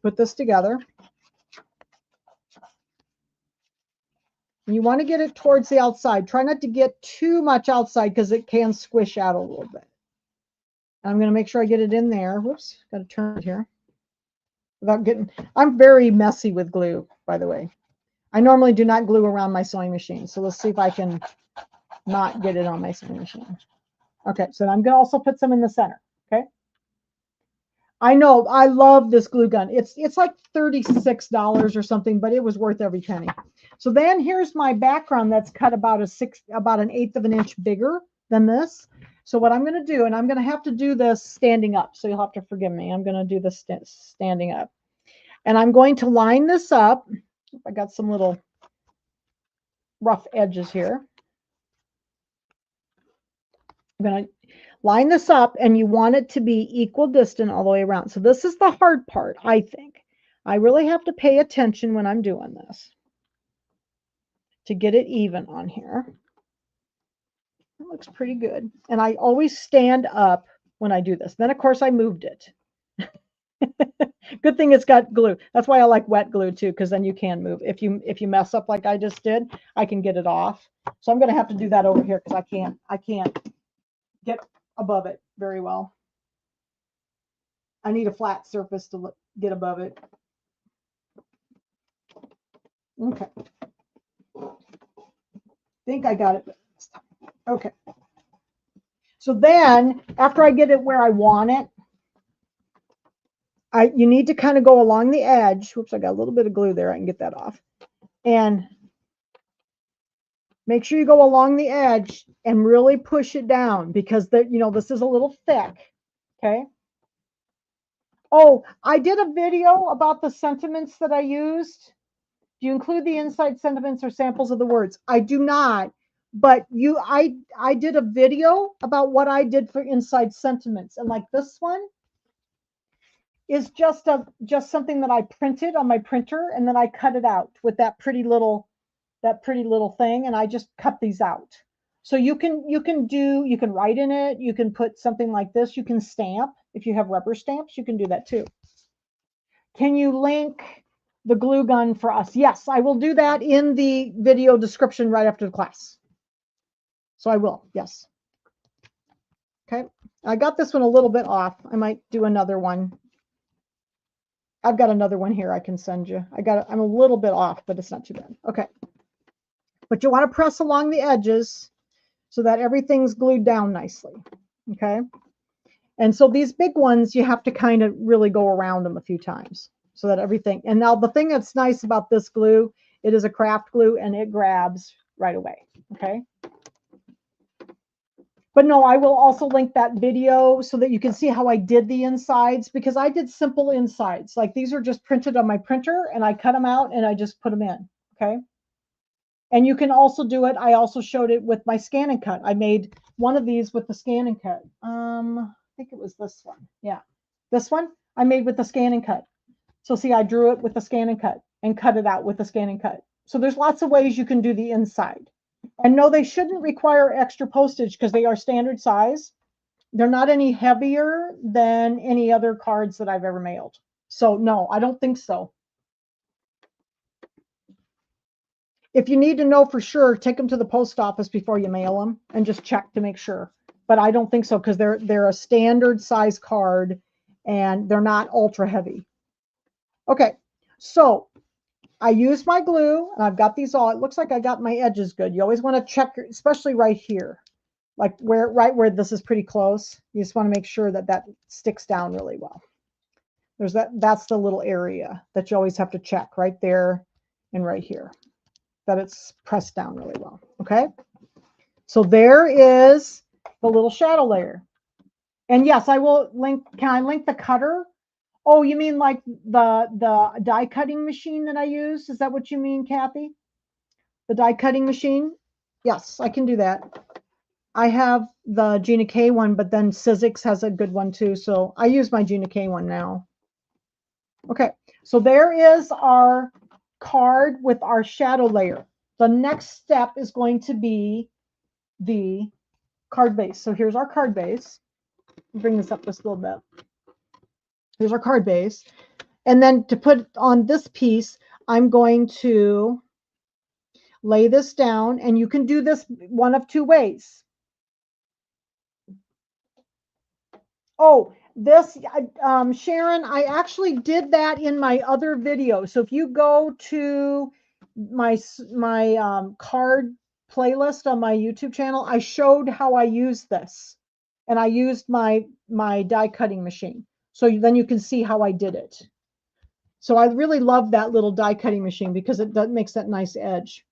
Put this together. You want to get it towards the outside. Try not to get too much outside because it can squish out a little bit. And I'm going to make sure I get it in there. Whoops, got to turn it here. Without getting, I'm very messy with glue, by the way. I normally do not glue around my sewing machine. So let's see if I can not get it on my sewing machine. Okay, so I'm going to also put some in the center. Okay. I know, I love this glue gun. It's like $36 or something, but it was worth every penny. So then here's my background that's cut about an eighth of an inch bigger than this. So what I'm going to do, and I'm going to have to do this standing up, so you'll have to forgive me. I'm going to do this standing up. And I'm going to line this up. I got some little rough edges here. I'm going to line this up, and you want it to be equal distant all the way around. So this is the hard part, I think. I really have to pay attention when I'm doing this to get it even on here. It looks pretty good. And I always stand up when I do this. Then, of course, I moved it. Good thing it's got glue. That's why I like wet glue too, because then you can move. If you mess up like I just did, I can get it off. So I'm going to have to do that over here because I can't get above it very well. I need a flat surface to get above it. Okay. I think I got it. Okay. So then after I get it where I want it, you need to kind of go along the edge. Whoops, I got a little bit of glue there. I can get that off. And make sure you go along the edge and really push it down, because this is a little thick. Okay. Oh, I did a video about the sentiments that I used. Do you include the inside sentiments or samples of the words? I do not, but I did a video about what I did for inside sentiments, and like this one is just something that I printed on my printer, and then I cut it out with that pretty little thing, and I just cut these out. So you can write in it, you can put something like this, you can stamp. If you have rubber stamps, you can do that too. Can you link the glue gun for us? Yes, I will do that in the video description right after the class. So I will, yes. Okay, I got this one a little bit off. I might do another one. I've got another one here I can send you. I'm a little bit off, but it's not too bad. Okay. But you want to press along the edges so that everything's glued down nicely. Okay. And so these big ones, you have to kind of really go around them a few times so that everything. And now the thing that's nice about this glue, it is a craft glue and it grabs right away. Okay. But no, I will also link that video so that you can see how I did the insides, because I did simple insides. Like these are just printed on my printer and I cut them out and I just put them in. Okay. And you can also do it. I also showed it with my scan and cut. I made one of these with the scan and cut. I think it was this one. Yeah. This one I made with the scan and cut. So see, I drew it with the scan and cut it out with the scan and cut. So there's lots of ways you can do the inside. And no, they shouldn't require extra postage because they are standard size. They're not any heavier than any other cards that I've ever mailed. So no, I don't think so. If you need to know for sure, take them to the post office before you mail them and just check to make sure. But I don't think so because they're a standard size card and they're not ultra heavy. Okay, so I use my glue and I've got these all. It looks like I got my edges good. You always want to check, especially right here, like right where this is pretty close. You just want to make sure that that sticks down really well. That's the little area that you always have to check right there and right here, that it's pressed down really well. Okay, so there is the little shadow layer. And yes, I will link. Can I link the cutter? Oh, you mean like the die cutting machine that I use? Is that what you mean, Kathy? The die cutting machine? Yes, I can do that. I have the Gina K one, but then Sizzix has a good one too. So I use my Gina K one now. Okay, so there is our card with our shadow layer. The next step is going to be the card base. So here's our card base. Bring this up just a little bit. Here's our card base. And then to put on this piece, I'm going to lay this down, and you can do this one of two ways. Oh, this, Sharon, I actually did that in my other video. So if you go to my card playlist on my YouTube channel, I showed how I used this, and I used my die cutting machine. So then you can see how I did it. So I really love that little die cutting machine because it makes that nice edge.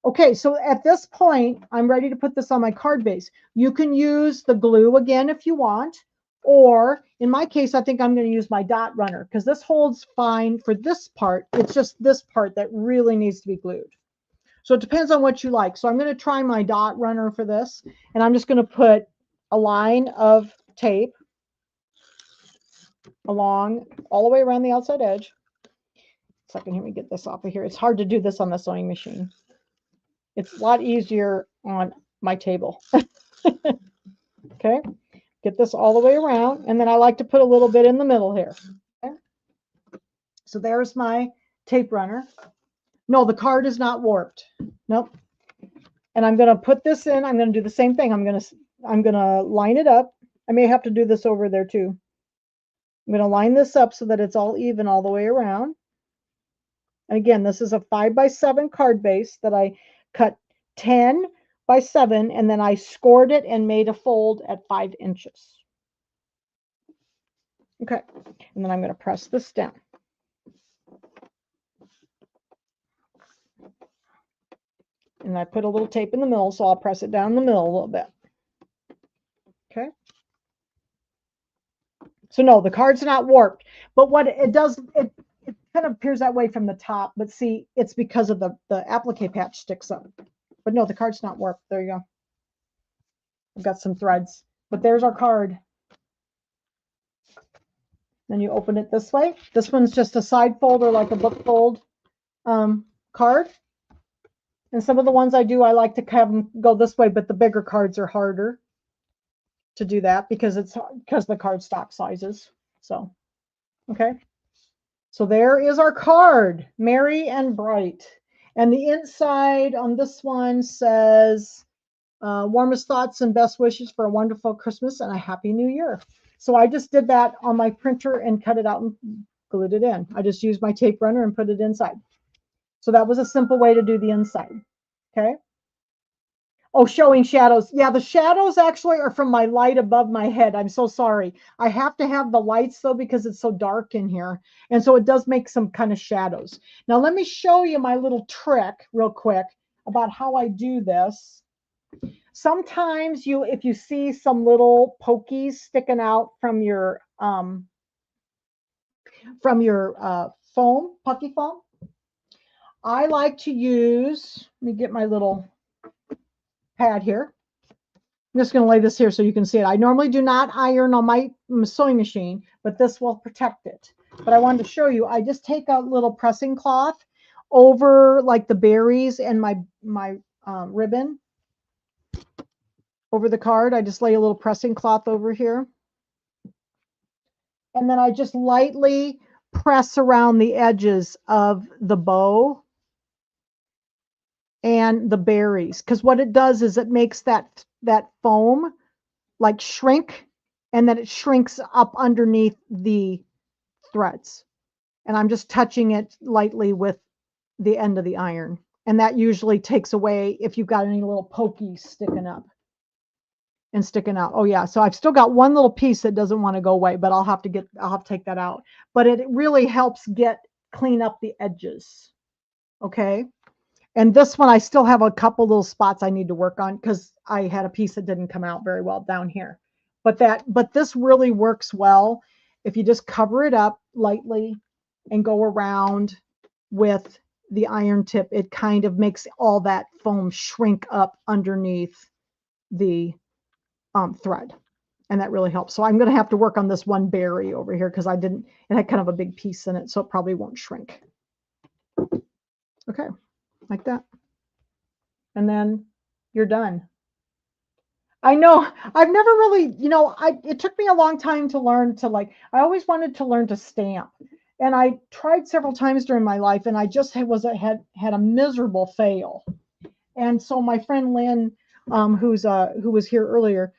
Okay, so at this point, I'm ready to put this on my card base. You can use the glue again if you want, or in my case, I think I'm going to use my dot runner because this holds fine for this part. It's just this part that really needs to be glued. So it depends on what you like. So I'm going to try my dot runner for this, and I'm just going to put a line of tape along all the way around the outside edge. Second, let me get this off of here. It's hard to do this on the sewing machine. It's a lot easier on my table. Okay, get this all the way around, and then I like to put a little bit in the middle here. Okay. So there's my tape runner. No, the card is not warped. Nope. And I'm going to put this in. I'm going to do the same thing. I'm going to line it up. I may have to do this over there too. I'm going to line this up so that it's all even all the way around. And again, this is a 5x7 card base that I cut 10x7, and then I scored it and made a fold at 5 inches. Okay, and then I'm going to press this down. And I put a little tape in the middle, so I'll press it down the middle a little bit. Okay. So no, the card's not warped, but what it does, it kind of appears that way from the top, but see, it's because of the applique patch sticks up. But no, the card's not warped. There you go. I've got some threads, but there's our card. Then you open it this way. This one's just a side fold or like a book fold card. And some of the ones I do, I like to have them go this way, but the bigger cards are harder to do that because the card stock sizes. So, okay. So there is our card, merry and bright. And the inside on this one says, warmest thoughts and best wishes for a wonderful Christmas and a happy new year. So I just did that on my printer and cut it out and glued it in. I just used my tape runner and put it inside. So that was a simple way to do the inside. Okay. Oh, showing shadows. Yeah, the shadows actually are from my light above my head. I'm so sorry. I have to have the lights though because it's so dark in here. And so it does make some kind of shadows. Now let me show you my little trick real quick about how I do this. Sometimes if you see some little pokies sticking out from your foam, puffy foam, I like to use, let me get my little pad here. I'm just going to lay this here so you can see it. I normally do not iron on my sewing machine, but this will protect it. But I wanted to show you, I just take a little pressing cloth over like the berries and my ribbon over the card. I just lay a little pressing cloth over here. And then I just lightly press around the edges of the bow and the berries, because what it does is it makes that foam like shrink, and then it shrinks up underneath the threads. And I'm just touching it lightly with the end of the iron, and that usually takes away if you've got any little pokies sticking up and sticking out. Oh yeah, so I've still got one little piece that doesn't want to go away, but I'll have to take that out. But it really helps clean up the edges. Okay. And this one, I still have a couple little spots I need to work on because I had a piece that didn't come out very well down here. But this really works well if you just cover it up lightly and go around with the iron tip. It kind of makes all that foam shrink up underneath the thread, and that really helps. So I'm going to have to work on this one berry over here because it had kind of a big piece in it, so it probably won't shrink. Okay, like that. And then you're done. I know I've never really, it took me a long time to learn to I always wanted to learn to stamp. And I tried several times during my life, and I just had a miserable fail. And so my friend Lynn, who was here earlier,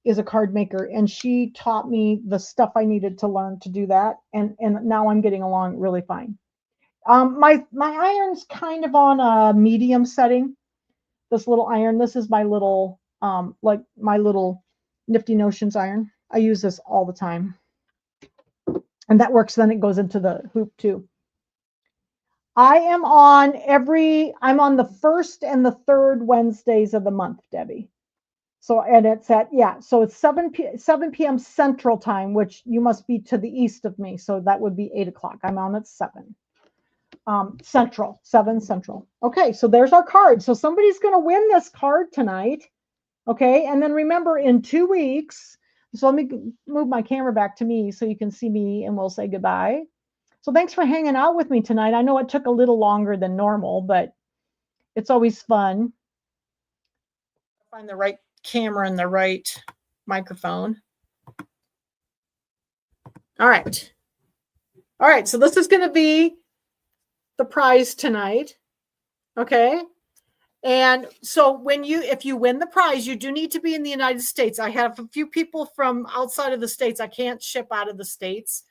is a card maker, and she taught me the stuff I needed to learn to do that. And now I'm getting along really fine. My iron's kind of on a medium setting. This little iron, this is my little, my little Nifty Notions iron. I use this all the time. And that works, then it goes into the hoop too. I'm on the first and the third Wednesdays of the month, Debbie. So, and it's so it's 7 p.m. Central Time, which you must be to the east of me. So that would be 8 o'clock. I'm on at 7. Central, 7 Central. Okay, so there's our card. So somebody's going to win this card tonight. Okay, and then remember, in 2 weeks, so let me move my camera back to me so you can see me, and we'll say goodbye. So thanks for hanging out with me tonight. I know it took a little longer than normal, but it's always fun. Find the right camera and the right microphone. All right. All right, so this is going to be the prize tonight. Okay. And so if you win the prize, you do need to be in the United States. I have a few people from outside of the States. I can't ship out of the States.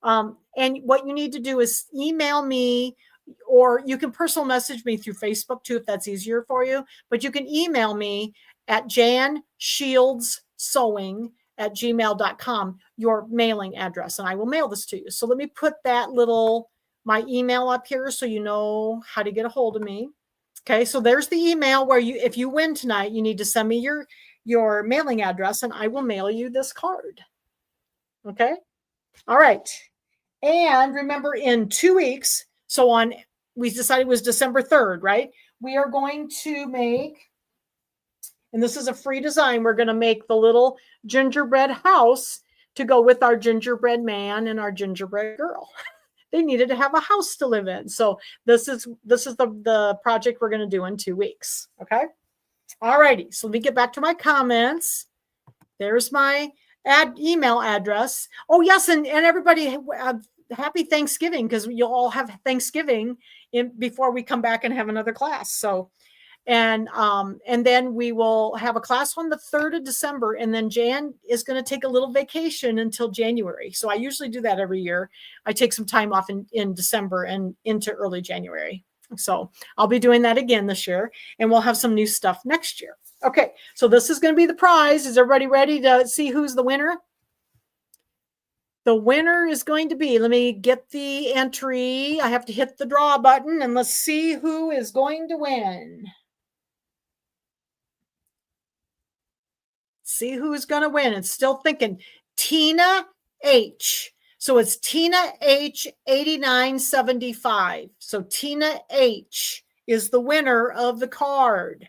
And what you need to do is email me, or you can personal message me through Facebook too, if that's easier for you. But you can email me at janshieldsewing@gmail.com, your mailing address, and I will mail this to you. So let me put my email up here so you know how to get a hold of me. Okay, so there's the email where if you win tonight, you need to send me your mailing address, and I will mail you this card. Okay, all right. And remember, in 2 weeks, we decided it was December 3rd, right? We are going to make, and this is a free design, we're going to make the little gingerbread house to go with our gingerbread man and our gingerbread girl. They needed to have a house to live in. So this is the project we're going to do in 2 weeks. Okay. All righty. So let me get back to my comments. There's my email address. Oh yes. And everybody, happy Thanksgiving, because you'll all have Thanksgiving before we come back and have another class. So, and then we will have a class on the 3rd of December, and then Jan is going to take a little vacation until January. So I usually do that every year. I take some time off in December and into early January. So I'll be doing that again this year, and we'll have some new stuff next year. Okay, so this is going to be the prize. Is everybody ready to see who's the winner? The winner is going to be, let me get the entry. I have to hit the draw button, and let's see who is going to win. See who's going to win. It's still thinking. Tina H. So it's Tina H 8975. So Tina H is the winner of the card.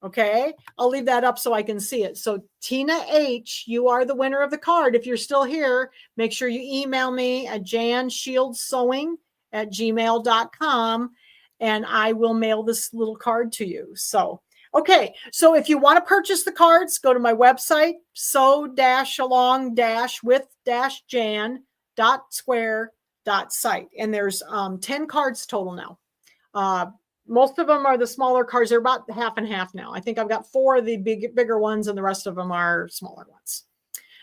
Okay, I'll leave that up so I can see it. So Tina H, you are the winner of the card. If you're still here, make sure you email me at janshieldsewing@gmail.com and I will mail this little card to you. So, okay, so if you want to purchase the cards, go to my website, sew-along-with-jan.square.site. And there's 10 cards total now. Most of them are the smaller cards. They're about half and half now. I think I've got 4 of the bigger ones, and the rest of them are smaller ones.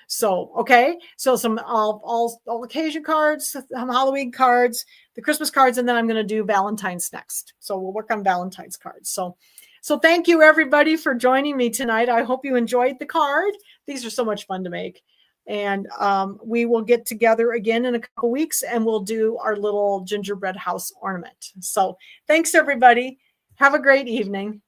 So, okay. So some all occasion cards, some Halloween cards, the Christmas cards, and then I'm going to do Valentine's next. So we'll work on Valentine's cards. So thank you everybody for joining me tonight. I hope you enjoyed the card. These are so much fun to make. And we will get together again in a couple weeks and we'll do our little gingerbread house ornament. So thanks, everybody. Have a great evening.